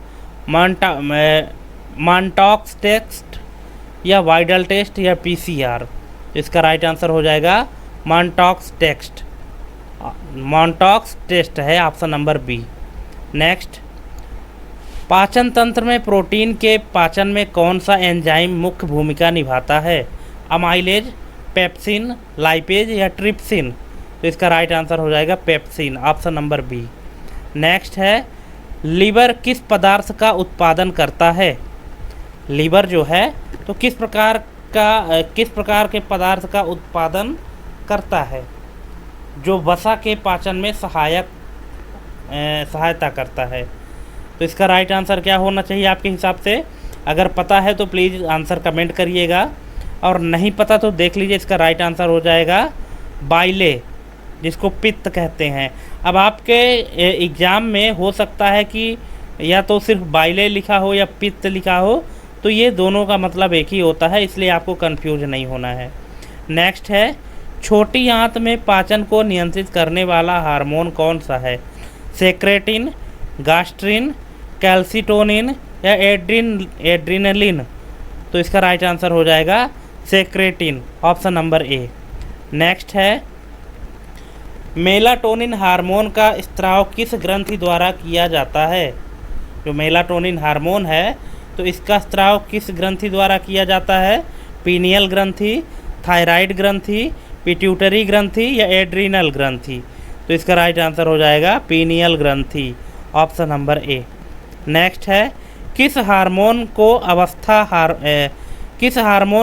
मॉन्टॉक्स टेस्ट या वाइडल टेस्ट या PCR? इसका राइट आंसर हो जाएगा मॉन्टॉक्स टेस्ट है, ऑप्शन नंबर बी। नेक्स्ट पाचन तंत्र में प्रोटीन के पाचन में कौन सा एंजाइम मुख्य भूमिका निभाता है? अमाइलेज, पेप्सिन, लाइपेज या ट्रिप्सिन? तो इसका राइट आंसर हो जाएगा pepsin, option number B. Next है लीवर किस पदार्थ का उत्पादन करता है? लीवर जो है तो किस प्रकार के पदार्थ का उत्पादन करता है जो वसा के पाचन में सहायता करता है? तो इसका राइट आंसर क्या होना चाहिए आपके हिसाब से? अगर पता है तो प्लीज़ आंसर कमेंट करिएगा, और नहीं पता तो देख लीजिए। इसका राइट आंसर हो जाएगा बाइले, जिसको पित्त कहते हैं। अब आपके एग्ज़ाम में हो सकता है कि या तो सिर्फ बाइले लिखा हो या पित्त लिखा हो, तो ये दोनों का मतलब एक ही होता है, इसलिए आपको कंफ्यूज नहीं होना है। नेक्स्ट है छोटी आंत में पाचन को नियंत्रित करने वाला हार्मोन कौन सा है? सेक्रेटिन, गास्ट्रिन, कैल्सिटोनिन या एड्रिनलिन? तो इसका राइट आंसर हो जाएगा secretin, option number A. Next है मेलाटोनिन हार्मोन का स्त्राव किस ग्रंथि द्वारा किया जाता है? जो मेलाटोनिन हार्मोन है तो इसका स्त्राव किस ग्रंथि द्वारा किया जाता है? पीनियल ग्रंथि, थायराइड ग्रंथि, पिट्यूटरी ग्रंथि या एड्रिनल ग्रंथि? तो इसका राइट आंसर हो जाएगा पीनियल ग्रंथि, ऑप्शन नंबर ए। नेक्स्ट है किस हार्मोन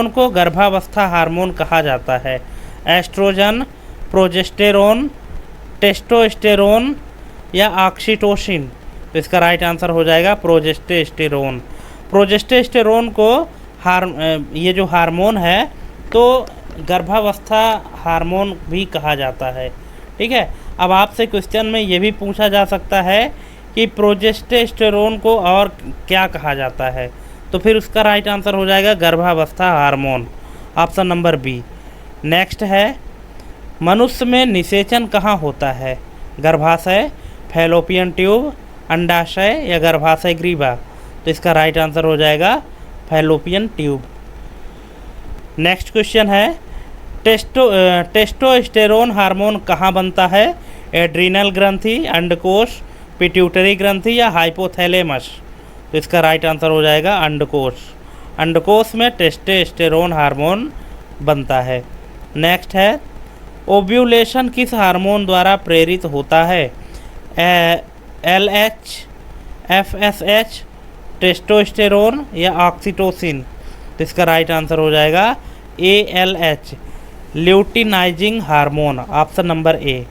को गर्भावस्था हार्मोन कहा जाता है? एस्ट्रोजन, प्रोजेस्टेरोन, टेस्टोस्टेरोन या ऑक्सीटोसिन? तो इसका राइट आंसर हो जाएगा प्रोजेस्टेरोन। प्रोजेस्टेरोन को ये जो हार्मोन है तो गर्भावस्था हार्मोन भी कहा जाता है, ठीक है। अब आपसे क्वेश्चन में ये भी पूछा जा सकता है कि प्रोजेस्टेरोन को और क्या कहा जाता है? तो फिर उसका राइट आंसर हो जाएगा गर्भावस्था hormone, option number B. Next है, मनुष्य में निषेचन कहाँ होता है? गर्भाशय, फैलोपियन ट्यूब, अंडाशय या गर्भाशय ग्रीवा? तो इसका राइट आंसर हो जाएगा फैलोपियन ट्यूब। नेक्स्ट क्वेश्चन है, टेस्टोस्टेरोन हार्मोन कहाँ बनता है? एड्रीनल ग्रंथि, अंडकोश, पिट्यूटरी ग्रंथि या हाइपोथैलेमस? तो इसका राइट आंसर हो जाएगा अंडकोश। अंडकोश में टेस्टोस्टेरोन हार्मोन बनता है। नेक्स्ट है, ओव्यूलेशन किस हार्मोन द्वारा प्रेरित होता है? LH, FSH, टेस्टोस्टेरोन या ऑक्सीटोसिन? तो इसका राइट आंसर हो जाएगा ALH, luteinizing hormone, option number A.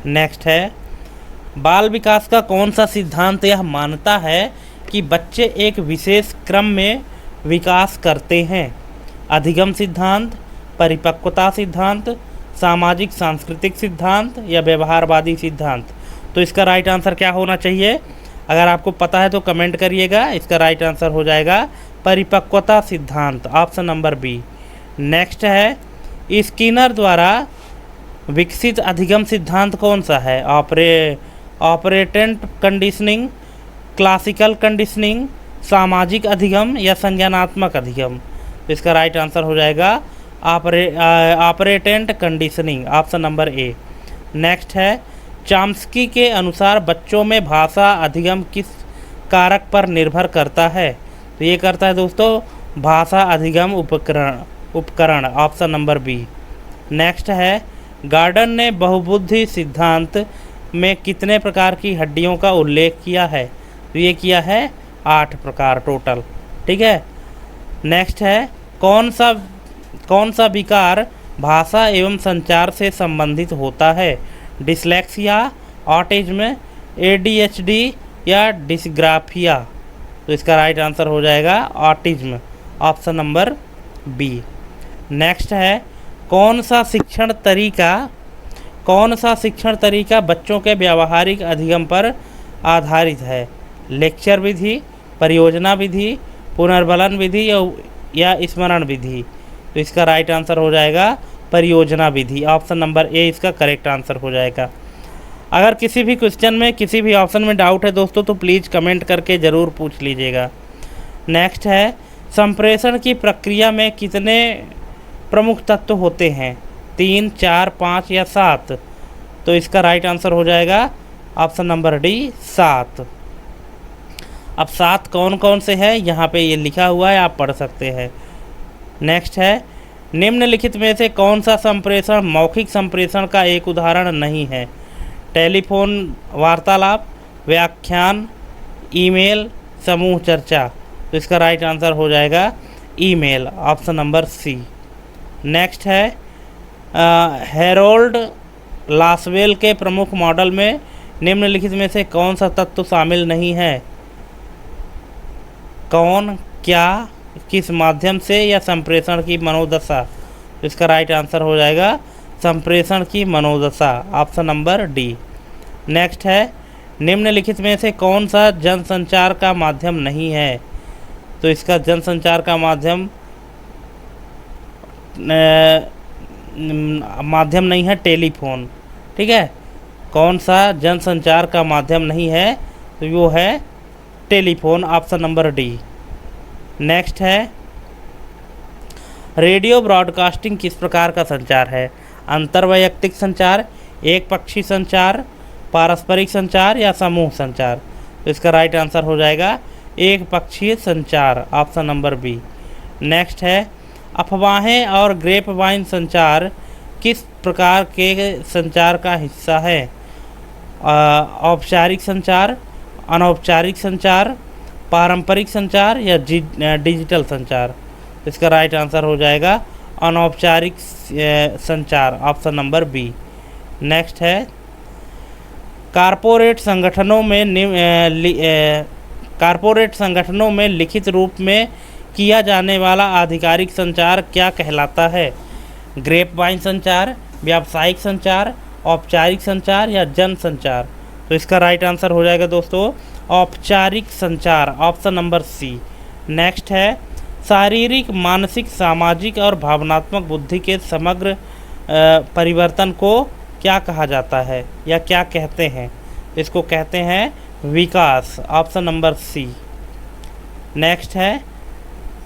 Next है, बाल विकास का कौन सा सिद्धांत यह मानता है कि बच्चे एक विशेष क्रम में विकास करते हैं? अधिगम सिद्धांत, परिपक्वता सिद्धांत, सामाजिक सांस्कृतिक सिद्धांत या व्यवहारवादी सिद्धांत? तो इसका राइट आंसर क्या होना चाहिए? अगर आपको पता है तो कमेंट करिएगा। इसका राइट आंसर हो जाएगा परिपक्वता सिद्धांत, ऑप्शन नंबर बी। नेक्स्ट है, स्किनर द्वारा विकसित अधिगम सिद्धांत कौन सा है? ऑपरेटेंट कंडीशनिंग, क्लासिकल कंडीशनिंग, सामाजिक अधिगम या संज्ञानात्मक अधिगम? तो इसका राइट आंसर हो जाएगा operant conditioning, option number A. Next है, चॉम्स्की के अनुसार बच्चों में भाषा अधिगम किस कारक पर निर्भर करता है? तो ये करता है दोस्तों भाषा अधिगम उपकरण, ऑप्शन नंबर बी। नेक्स्ट है, गार्डन ने बहुबुद्धि सिद्धांत में कितने प्रकार की हड्डियों का उल्लेख किया है? तो ये किया है 8 प्रकार टोटल, ठीक है। नेक्स्ट है, कौन सा विकार भाषा एवं संचार से संबंधित होता है? डिसलेक्सिया, ऑटिज्म, ADHD या डिस्ग्राफिया? तो इसका राइट आंसर हो जाएगा autism, option number B. Next है, कौन सा शिक्षण तरीका बच्चों के व्यावहारिक अधिगम पर आधारित है? लेक्चर विधि, परियोजना विधि, पुनर्बलन विधि या स्मरण विधि? तो इसका राइट आंसर हो जाएगा परियोजना विधि, ऑप्शन नंबर ए इसका करेक्ट आंसर हो जाएगा। अगर किसी भी क्वेश्चन में किसी भी ऑप्शन में डाउट है दोस्तों तो प्लीज़ कमेंट करके ज़रूर पूछ लीजिएगा। नेक्स्ट है, संप्रेषण की प्रक्रिया में कितने प्रमुख तत्व होते हैं? 3, 4, 5 या 7? तो इसका राइट आंसर हो जाएगा ऑप्शन नंबर डी 7। अब 7 कौन कौन से हैं यहाँ पे ये लिखा हुआ है, आप पढ़ सकते हैं। नेक्स्ट है, निम्नलिखित में से कौन सा संप्रेषण मौखिक संप्रेषण का एक उदाहरण नहीं है? टेलीफोन वार्तालाप, व्याख्यान, ईमेल, समूह चर्चा? तो इसका राइट आंसर हो जाएगा email, option number C. Next है, हैरोल्ड लासवेल के प्रमुख मॉडल में निम्नलिखित में से कौन सा तत्व शामिल नहीं है? कौन, क्या, किस माध्यम से या संप्रेषण की मनोदशा? तो इसका राइट आंसर हो जाएगा संप्रेषण की मनोदशा, ऑप्शन नंबर डी। नेक्स्ट है, निम्नलिखित में से कौन सा जनसंचार का माध्यम नहीं है? तो इसका जनसंचार का माध्यम नहीं है टेलीफोन, ठीक है। कौन सा जनसंचार का माध्यम नहीं है? तो वो है telephone, option number D. Next है, रेडियो ब्रॉडकास्टिंग किस प्रकार का संचार है? अंतर्वैयक्तिक संचार, एक पक्षी संचार, पारस्परिक संचार या समूह संचार? तो इसका राइट आंसर हो जाएगा एक पक्षीय संचार, ऑप्शन नंबर बी। नेक्स्ट है, अफवाहें और ग्रेपवाइन संचार किस प्रकार के संचार का हिस्सा है? औपचारिक संचार, अनौपचारिक संचार, पारंपरिक संचार या डिजिटल संचार? इसका राइट आंसर हो जाएगा अनौपचारिक संचार, ऑप्शन नंबर बी। नेक्स्ट है, कारपोरेट संगठनों में लिखित रूप में किया जाने वाला आधिकारिक संचार क्या कहलाता है? ग्रेपवाइन संचार, व्यावसायिक संचार, औपचारिक संचार या जन संचार? तो इसका राइट आंसर हो जाएगा दोस्तों औपचारिक संचार, ऑप्शन नंबर सी। नेक्स्ट है शारीरिक, मानसिक, सामाजिक और भावनात्मक बुद्धि के समग्र परिवर्तन को क्या कहा जाता है या क्या कहते हैं? इसको कहते हैं विकास, ऑप्शन नंबर सी। नेक्स्ट है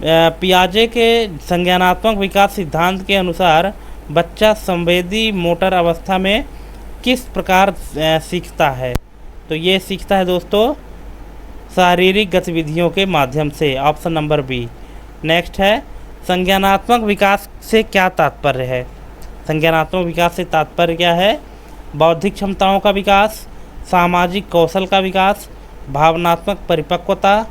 पियाजे के संज्ञानात्मक विकास सिद्धांत के अनुसार बच्चा संवेदी मोटर अवस्था में किस प्रकार सीखता है? तो ये सीखता है दोस्तों शारीरिक गतिविधियों के माध्यम से, ऑप्शन नंबर बी। नेक्स्ट है संज्ञानात्मक विकास से क्या तात्पर्य है? संज्ञानात्मक विकास से तात्पर्य क्या है? बौद्धिक क्षमताओं का विकास, सामाजिक कौशल का विकास, भावनात्मक परिपक्वता,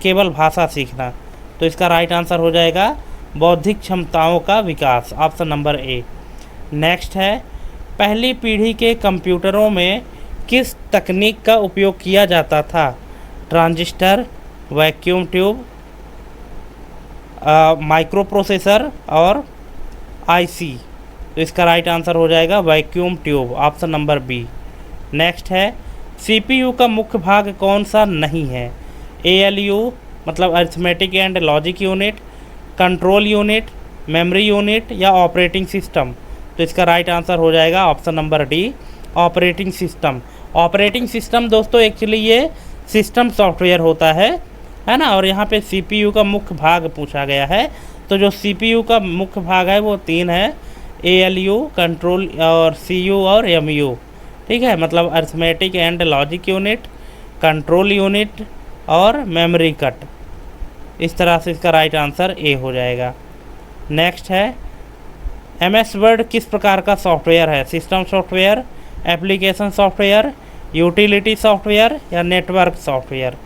केवल भाषा सीखना। तो इसका राइट आंसर हो जाएगा बौद्धिक क्षमताओं का विकास, ऑप्शन नंबर ए। नेक्स्ट है पहली पीढ़ी के कंप्यूटरों में किस तकनीक का उपयोग किया जाता था? Transistor, vacuum tube, micro processor और आईसी। तो इसका राइट आंसर हो जाएगा vacuum tube, option number B. Next है सीपीयू का मुख्य भाग कौन सा नहीं है? एएलयू मतलब arithmetic and logic unit, control unit, memory unit या ऑपरेटिंग सिस्टम। तो इसका राइट आंसर हो जाएगा option number D, operating system. Operating system दोस्तों एक्चुअली ये सिस्टम सॉफ्टवेयर होता है ना, और यहाँ पे सीपीयू का मुख्य भाग पूछा गया है। तो जो सीपीयू का मुख्य भाग है वो 3 है, एएलयू, कंट्रोल और सीयू और एमयू। ठीक है, मतलब arithmetic and logic unit, control unit और मेमोरी कट। इस तरह से इसका राइट आंसर ए हो जाएगा। नेक्स्ट है एमएस वर्ड किस प्रकार का सॉफ्टवेयर है? System software, application software, utility software या नेटवर्क सॉफ्टवेयर।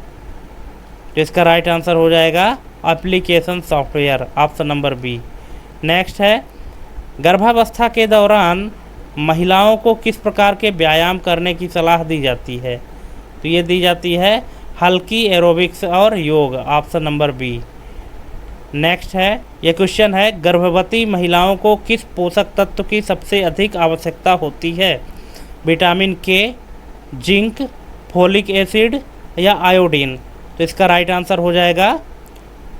तो इसका राइट आंसर हो जाएगा application software, option number B. Next है गर्भावस्था के दौरान महिलाओं को किस प्रकार के व्यायाम करने की सलाह दी जाती है? तो ये दी जाती है हल्की एरोबिक्स और योग, ऑप्शन नंबर बी। नेक्स्ट है ये क्वेश्चन है गर्भवती महिलाओं को किस पोषक तत्व की सबसे अधिक आवश्यकता होती है? Vitamin K, zinc, folic acid या आयोडीन। तो इसका राइट आंसर हो जाएगा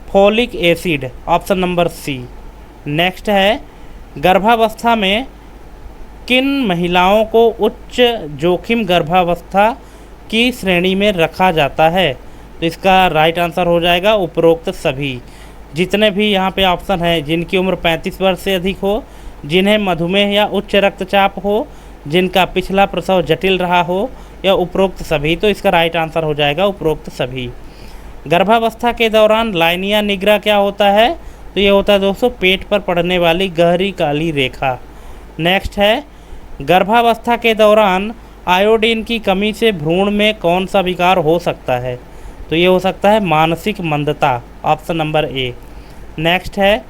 folic acid, option number C. Next है गर्भावस्था में किन महिलाओं को उच्च जोखिम गर्भावस्था की श्रेणी में रखा जाता है? तो इसका राइट आंसर हो जाएगा उपरोक्त सभी। जितने भी यहाँ पे ऑप्शन हैं, जिनकी उम्र 35 वर्ष से अधिक हो, जिन्हें मधुमेह या उच्च रक्तचाप हो, जिनका पिछला प्रसव जटिल रहा हो या उपरोक्त सभी। तो इसका राइट आंसर हो जाएगा उपरोक्त सभी। गर्भावस्था के दौरान लाइनिया निग्रा क्या होता है? तो ये होता है दोस्तों पेट पर पड़ने वाली गहरी काली रेखा। नेक्स्ट है गर्भावस्था के दौरान आयोडीन की कमी से भ्रूण में कौन सा विकार हो सकता है? तो ये हो सकता है मानसिक मंदता, ऑप्शन नंबर ए। नेक्स्ट है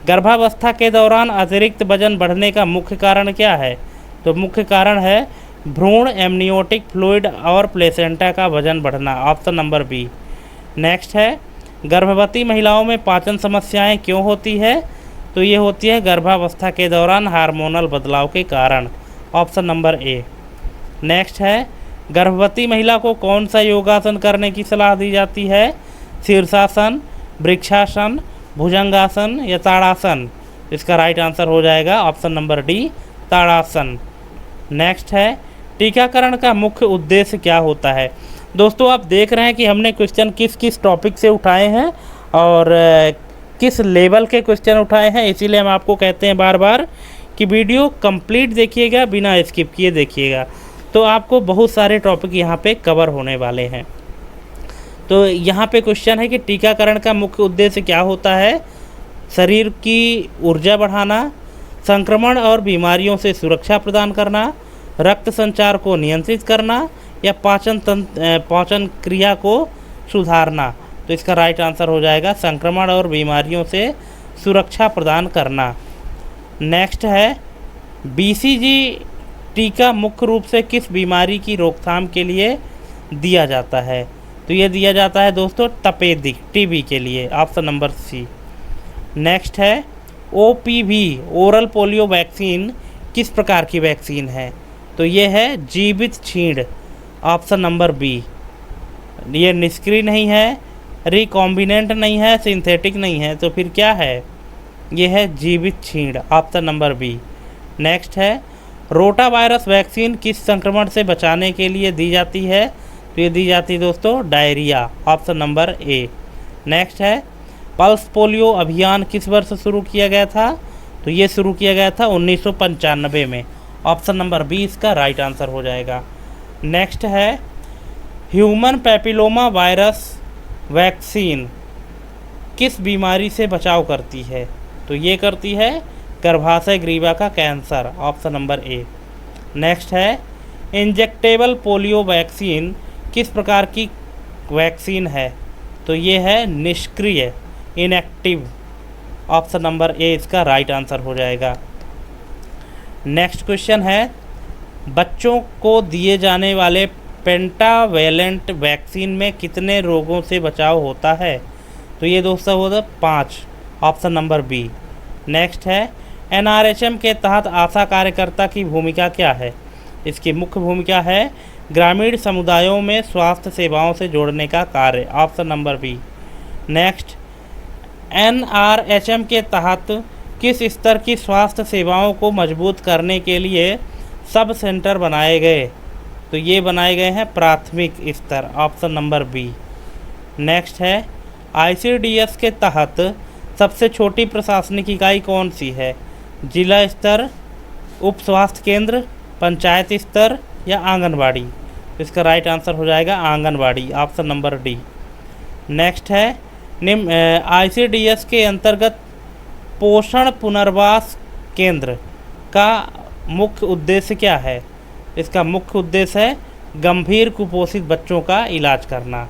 गर्भावस्था के दौरान अतिरिक्त वजन बढ़ने का मुख्य कारण क्या है? तो मुख्य कारण है भ्रूण, एमनियोटिक फ्लूइड और प्लेसेंटा का वजन बढ़ना, ऑप्शन नंबर बी। नेक्स्ट है गर्भवती महिलाओं में पाचन समस्याएं क्यों होती है? तो ये होती है गर्भावस्था के दौरान हार्मोनल बदलाव के कारण, ऑप्शन नंबर ए। नेक्स्ट है गर्भवती महिला को कौन सा योगासन करने की सलाह दी जाती है? शीर्षासन, वृक्षासन, भुजंगासन या ताड़ासन। इसका राइट आंसर हो जाएगा ऑप्शन नंबर डी, ताड़ासन। नेक्स्ट है टीकाकरण का मुख्य उद्देश्य क्या होता है? दोस्तों आप देख रहे हैं कि हमने क्वेश्चन किस किस टॉपिक से उठाए हैं और किस लेवल के क्वेश्चन उठाए हैं, इसीलिए हम आपको कहते हैं बार बार कि वीडियो कंप्लीट देखिएगा, बिना स्किप किए देखिएगा, तो आपको बहुत सारे टॉपिक यहाँ पे कवर होने वाले हैं। तो यहाँ पे क्वेश्चन है कि टीकाकरण का मुख्य उद्देश्य क्या होता है? शरीर की ऊर्जा बढ़ाना, संक्रमण और बीमारियों से सुरक्षा प्रदान करना, रक्त संचार को नियंत्रित करना या पाचन क्रिया को सुधारना। तो इसका राइट आंसर हो जाएगा संक्रमण और बीमारियों से सुरक्षा प्रदान करना। नेक्स्ट है बीसीजी टीका मुख्य रूप से किस बीमारी की रोकथाम के लिए दिया जाता है? तो ये दिया जाता है दोस्तों तपेदिक, टीबी के लिए, ऑप्शन नंबर सी। नेक्स्ट है ओपीवी, ओरल पोलियो वैक्सीन किस प्रकार की वैक्सीन है? तो ये है जीवित छींड़, ऑप्शन नंबर बी। ये निष्क्रिय नहीं है, रिकॉम्बिनेंट नहीं है, सिंथेटिक नहीं है, तो फिर क्या है? ये है जीवित छींड़, ऑप्शन नंबर बी। नेक्स्ट है रोटा वायरस वैक्सीन किस संक्रमण से बचाने के लिए दी जाती है? तो ये दी जाती है दोस्तों diarrhoea, option number A. Next है पल्स पोलियो अभियान किस वर्ष शुरू किया गया था? तो ये शुरू किया गया था 1995 में, ऑप्शन नंबर बी इसका राइट आंसर हो जाएगा। नेक्स्ट है ह्यूमन पैपिलोमा वायरस वैक्सीन किस बीमारी से बचाव करती है? तो ये करती है गर्भाशय ग्रीवा का cancer, option number A. Next है इंजेक्टेबल पोलियो वैक्सीन किस प्रकार की वैक्सीन है? तो ये है निष्क्रिय, इनएक्टिव, ऑप्शन नंबर ए इसका राइट आंसर हो जाएगा। नेक्स्ट क्वेश्चन है बच्चों को दिए जाने वाले पेंटावेलेंट वैक्सीन में कितने रोगों से बचाव होता है? तो ये दोस्तों होता है 5, ऑप्शन नंबर बी। नेक्स्ट है एनआरएचएम के तहत आशा कार्यकर्ता की भूमिका क्या है? इसकी मुख्य भूमिका है ग्रामीण समुदायों में स्वास्थ्य सेवाओं से जोड़ने का कार्य, option number B. Next NRHM के तहत किस स्तर की स्वास्थ्य सेवाओं को मजबूत करने के लिए सब सेंटर बनाए गए? तो ये बनाए गए हैं प्राथमिक स्तर, ऑप्शन नंबर बी। नेक्स्ट है आईसीडीएस के तहत सबसे छोटी प्रशासनिक इकाई कौन सी है? जिला स्तर, उप स्वास्थ्य केंद्र, पंचायत स्तर या आंगनबाड़ी? इसका राइट आंसर हो जाएगा anganwadi, option number D. Next है आईसीडीएस के अंतर्गत पोषण पुनर्वास केंद्र का मुख्य उद्देश्य क्या है? इसका मुख्य उद्देश्य है गंभीर कुपोषित बच्चों का इलाज करना।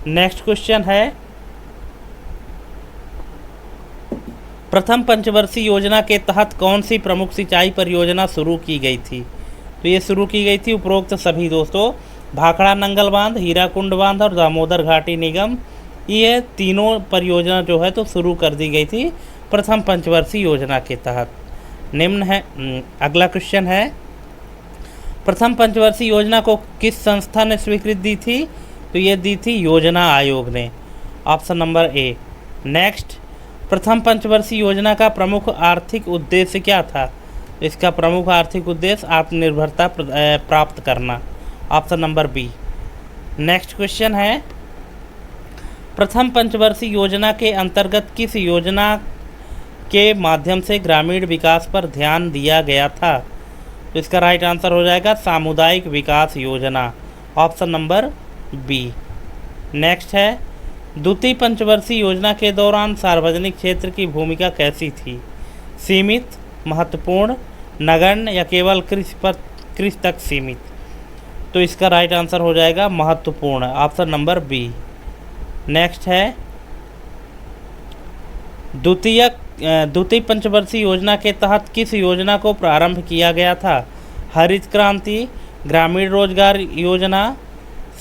नेक्स्ट क्वेश्चन है प्रथम पंचवर्षीय योजना के तहत कौन सी प्रमुख सिंचाई परियोजना शुरू की गई थी? तो ये शुरू की गई थी उपरोक्त सभी दोस्तों भाखड़ा नंगल बांध, हीराकुंड बांध और दामोदर घाटी निगम, ये तीनों परियोजना जो है तो शुरू कर दी गई थी प्रथम पंचवर्षीय योजना के तहत। निम्न है अगला क्वेश्चन है प्रथम पंचवर्षीय योजना को किस संस्था ने स्वीकृति दी थी? तो ये दी थी योजना आयोग ने, ऑप्शन नंबर ए। नेक्स्ट प्रथम पंचवर्षीय योजना का प्रमुख आर्थिक उद्देश्य क्या था? इसका प्रमुख आर्थिक उद्देश्य आत्मनिर्भरता प्राप्त करना, option number B. Next question है प्रथम पंचवर्षीय योजना के अंतर्गत किस योजना के माध्यम से ग्रामीण विकास पर ध्यान दिया गया था? तो इसका राइट आंसर हो जाएगा सामुदायिक विकास योजना, ऑप्शन नंबर बी। नेक्स्ट है द्वितीय पंचवर्षीय योजना के दौरान सार्वजनिक क्षेत्र की भूमिका कैसी थी? सीमित, महत्वपूर्ण, नगण्य या केवल कृषि तक सीमित? तो इसका राइट आंसर हो जाएगा महत्वपूर्ण, ऑप्शन नंबर बी। नेक्स्ट है द्वितीय पंचवर्षीय योजना के तहत किस योजना को प्रारंभ किया गया था? हरित क्रांति, ग्रामीण रोजगार योजना,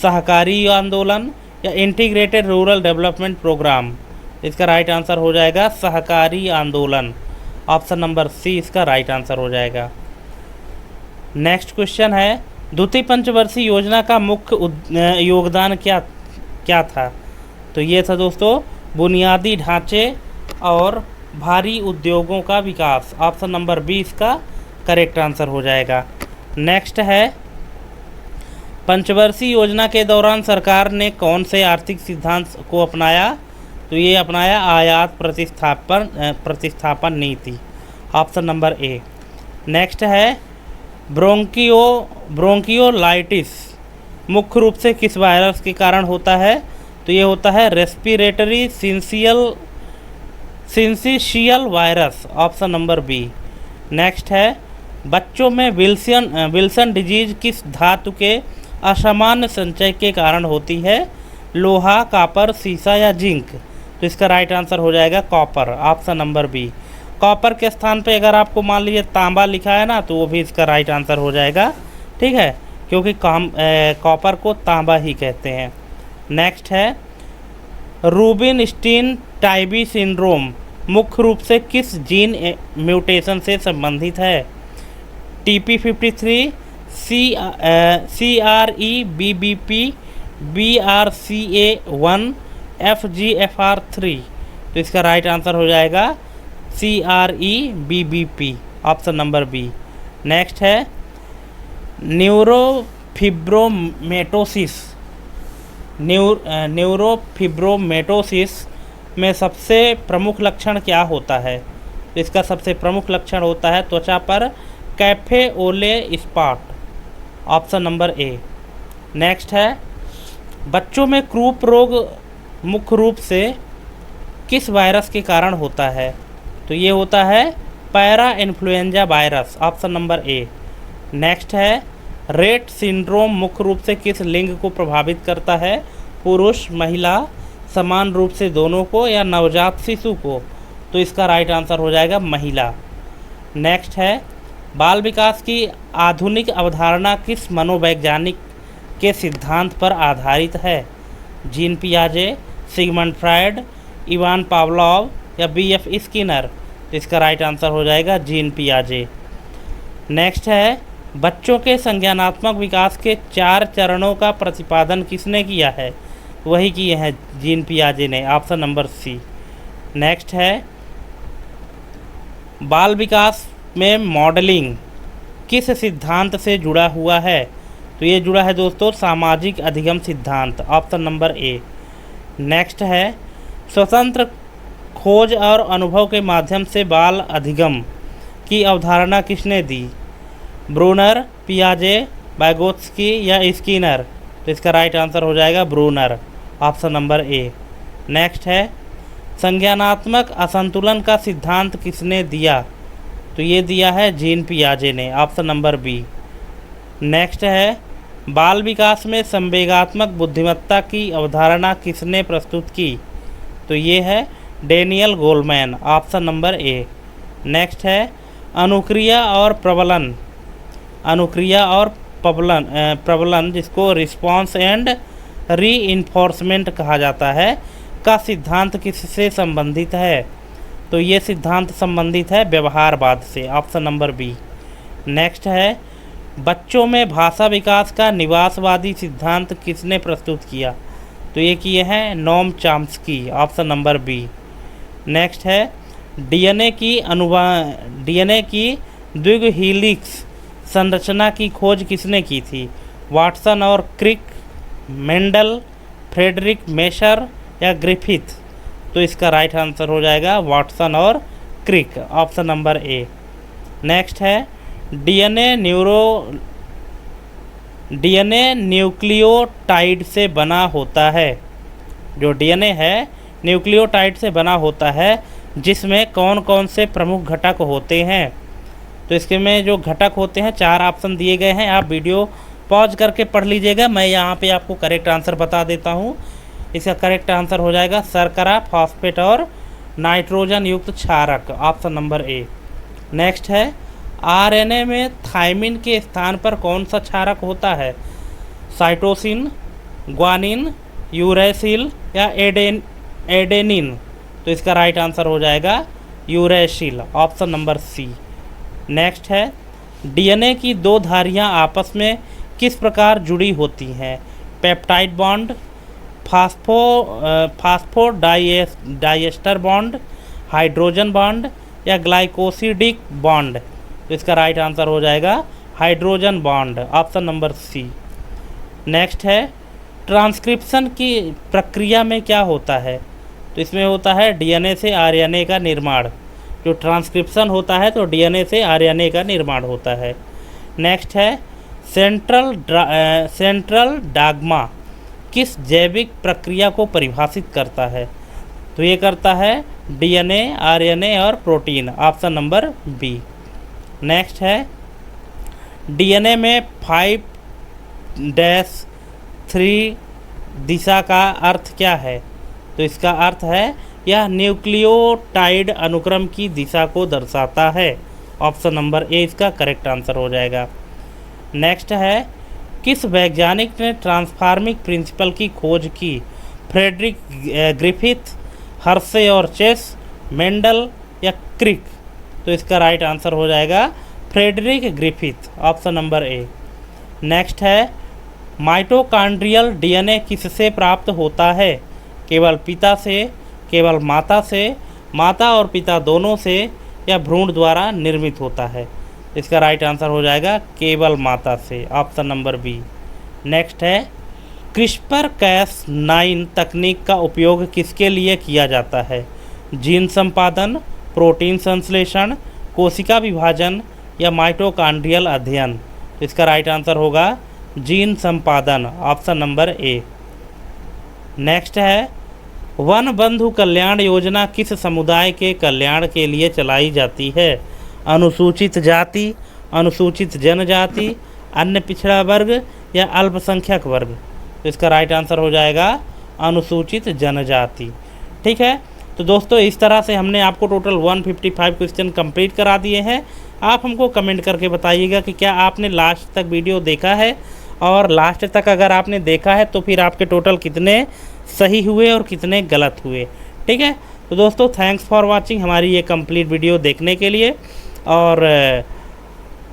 सहकारी आंदोलन या इंटीग्रेटेड रूरल डेवलपमेंट प्रोग्राम? इसका राइट आंसर हो जाएगा सहकारी आंदोलन, ऑप्शन नंबर सी इसका राइट आंसर हो जाएगा। नेक्स्ट क्वेश्चन है द्वितीय पंचवर्षीय योजना का मुख्य योगदान क्या था? तो ये था दोस्तों बुनियादी ढांचे और भारी उद्योगों का विकास, ऑप्शन नंबर बी इसका करेक्ट आंसर हो जाएगा। नेक्स्ट है पंचवर्षीय योजना के दौरान सरकार ने कौन से आर्थिक सिद्धांत को अपनाया? तो ये अपनाया आयात प्रतिस्थापन नीति, ऑप्शन नंबर ए। नेक्स्ट है ब्रोंकियोलाइटिस मुख्य रूप से किस वायरस के कारण होता है? तो ये होता है respiratory syncytial virus, option number B. Next है बच्चों में विल्सन डिजीज किस धातु के असामान्य संचय के कारण होती है? लोहा, कॉपर, सीसा या जिंक? तो इसका राइट आंसर हो जाएगा copper, option number B. Copper के स्थान पे अगर आपको मान लीजिए तांबा लिखा है ना तो वो भी इसका राइट आंसर हो जाएगा, ठीक है, क्योंकि कॉपर को तांबा ही कहते हैं। नेक्स्ट है रूबिनस्टीन टाइबी सिंड्रोम मुख्य रूप से किस जीन म्यूटेशन से संबंधित है? TP53, CREBBP BRCA1 FGFR3। तो इसका राइट आंसर हो जाएगा CREBBP, option number B. Next है न्यूरोफिब्रोमेटोसिस। न्यूरोफिब्रोमेटोसिस में सबसे प्रमुख लक्षण क्या होता है? तो इसका सबसे प्रमुख लक्षण होता है त्वचा पर कैफे ओले spot, option number A. Next है बच्चों में क्रूप रोग मुख्य रूप से किस वायरस के कारण होता है? तो ये होता है para influenza virus, option number A. Next है रेट सिंड्रोम मुख्य रूप से किस लिंग को प्रभावित करता है? पुरुष, महिला, समान रूप से दोनों को, या नवजात शिशु को? तो इसका राइट आंसर हो जाएगा महिला। नेक्स्ट है बाल विकास की आधुनिक अवधारणा किस मनोवैज्ञानिक के सिद्धांत पर आधारित है? जीन पियाजे, सिगमंड फ्रायड, इवान पावलोव, या BF स्किनर? तो इसका राइट आंसर हो जाएगा जीन पियाजे। नेक्स्ट है बच्चों के संज्ञानात्मक विकास के 4 चरणों का प्रतिपादन किसने किया है? वही किए हैं जीन पियाजे ने, ऑप्शन नंबर सी। नेक्स्ट है बाल विकास में मॉडलिंग किस सिद्धांत से जुड़ा हुआ है? तो ये जुड़ा है दोस्तों सामाजिक अधिगम सिद्धांत, ऑप्शन नंबर ए। नेक्स्ट है स्वतंत्र खोज और अनुभव के माध्यम से बाल अधिगम की अवधारणा किसने दी? ब्रूनर, पियाजे, वाइगोत्स्की, या स्किनर? तो इसका राइट आंसर हो जाएगा Bruner, option number A. Next है संज्ञानात्मक असंतुलन का सिद्धांत किसने दिया? तो ये दिया है जीन पियाजे ने, ऑप्शन नंबर बी। नेक्स्ट है बाल विकास में संवेगात्मक बुद्धिमत्ता की अवधारणा किसने प्रस्तुत की? तो ये है Daniel Goleman, option number A. Next है अनुक्रिया और प्रबलन, प्रबलन जिसको रिस्पॉन्स एंड रीइंफोर्समेंट कहा जाता है, का सिद्धांत किससे संबंधित है? तो ये सिद्धांत संबंधित है व्यवहारवाद से, ऑप्शन नंबर बी। नेक्स्ट है बच्चों में भाषा विकास का निवासवादी सिद्धांत किसने प्रस्तुत किया? तो ये किए हैं Noam Chomsky, option number B. Next है डीएनए की द्विग हीलिक्स संरचना की खोज किसने की थी? वाटसन और क्रिक, मेंडल, फ्रेडरिक मेशर, या ग्रिफिथ? तो इसका राइट आंसर हो जाएगा वाटसन और क्रिक, ऑप्शन नंबर ए। नेक्स्ट है डीएनए न्यूक्लियोटाइड से बना होता है। जो डीएनए है न्यूक्लियोटाइड से बना होता है, जिसमें कौन कौन से प्रमुख घटक होते हैं? तो इसके में जो घटक होते हैं 4 ऑप्शन दिए गए हैं, आप वीडियो पॉज करके पढ़ लीजिएगा। मैं यहाँ पे आपको करेक्ट आंसर बता देता हूँ। इसका करेक्ट आंसर हो जाएगा शर्करा, फॉस्फेट और नाइट्रोजन युक्त क्षारक, ऑप्शन नंबर ए। नेक्स्ट है आरएनए में थायमिन के स्थान पर कौन सा क्षारक होता है? साइटोसिन, ग्वानिन, यूरेसिल, या एडेनिन? तो इसका राइट आंसर हो जाएगा uracil, option number C. Next है डीएनए की 2 धारियां आपस में किस प्रकार जुड़ी होती हैं? Peptide bond, phosphodiester bond, hydrogen bond, या ग्लाइकोसिडिक बॉन्ड? तो इसका राइट आंसर हो जाएगा hydrogen bond, option number C. Next है ट्रांसक्रिप्शन की प्रक्रिया में क्या होता है? तो इसमें होता है डीएनए से आरएनए का निर्माण। जो ट्रांसक्रिप्शन होता है तो डीएनए से आरएनए का निर्माण होता है। नेक्स्ट है सेंट्रल डॉग्मा किस जैविक प्रक्रिया को परिभाषित करता है? तो ये करता है डीएनए, आरएनए और protein, option number B. Next है डीएनए में 5-3 दिशा का अर्थ क्या है? तो इसका अर्थ है यह न्यूक्लियोटाइड अनुक्रम की दिशा को दर्शाता है, ऑप्शन नंबर ए इसका करेक्ट आंसर हो जाएगा। नेक्स्ट है किस वैज्ञानिक ने ट्रांसफार्मिंग प्रिंसिपल की खोज की? फ्रेडरिक ग्रिफिथ, हर्शे और चेस, मेंडल, या क्रिक? तो इसका राइट आंसर हो जाएगा Frederick Griffith, option number A. Next है माइटोकॉन्ड्रियल डीएनए किससे प्राप्त होता है? केवल पिता से, केवल माता से, माता और पिता दोनों से, या भ्रूण द्वारा निर्मित होता है? इसका राइट आंसर हो जाएगा केवल माता से, ऑप्शन नंबर बी। नेक्स्ट है क्रिस्पर Cas9 तकनीक का उपयोग किसके लिए किया जाता है? जीन संपादन, प्रोटीन संश्लेषण, कोशिका विभाजन, या माइटोकॉन्ड्रियल अध्ययन? इसका राइट आंसर होगा जीन संपादन, ऑप्शन नंबर ए। नेक्स्ट है वन बंधु कल्याण योजना किस समुदाय के कल्याण के लिए चलाई जाती है? अनुसूचित जाति, अनुसूचित जनजाति, अन्य पिछड़ा वर्ग, या अल्पसंख्यक वर्ग? तो इसका राइट आंसर हो जाएगा अनुसूचित जनजाति। ठीक है, तो दोस्तों इस तरह से हमने आपको टोटल 155 क्वेश्चन कंप्लीट करा दिए हैं। आप हमको कमेंट करके बताइएगा कि क्या आपने लास्ट तक वीडियो देखा है, और लास्ट तक अगर आपने देखा है तो फिर आपके टोटल कितने सही हुए और कितने गलत हुए। ठीक है, तो दोस्तों थैंक्स फॉर वाचिंग हमारी ये कंप्लीट वीडियो देखने के लिए, और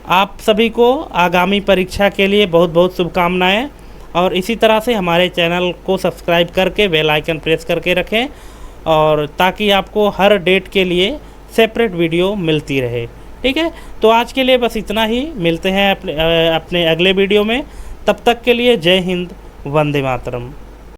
आप सभी को आगामी परीक्षा के लिए बहुत बहुत शुभकामनाएं। और इसी तरह से हमारे चैनल को सब्सक्राइब करके बेल आइकन प्रेस करके रखें, और ताकि आपको हर डेट के लिए सेपरेट वीडियो मिलती रहे। ठीक है, तो आज के लिए बस इतना ही, मिलते हैं अपने अगले वीडियो में। तब तक के लिए जय हिंद, वंदे मातरम।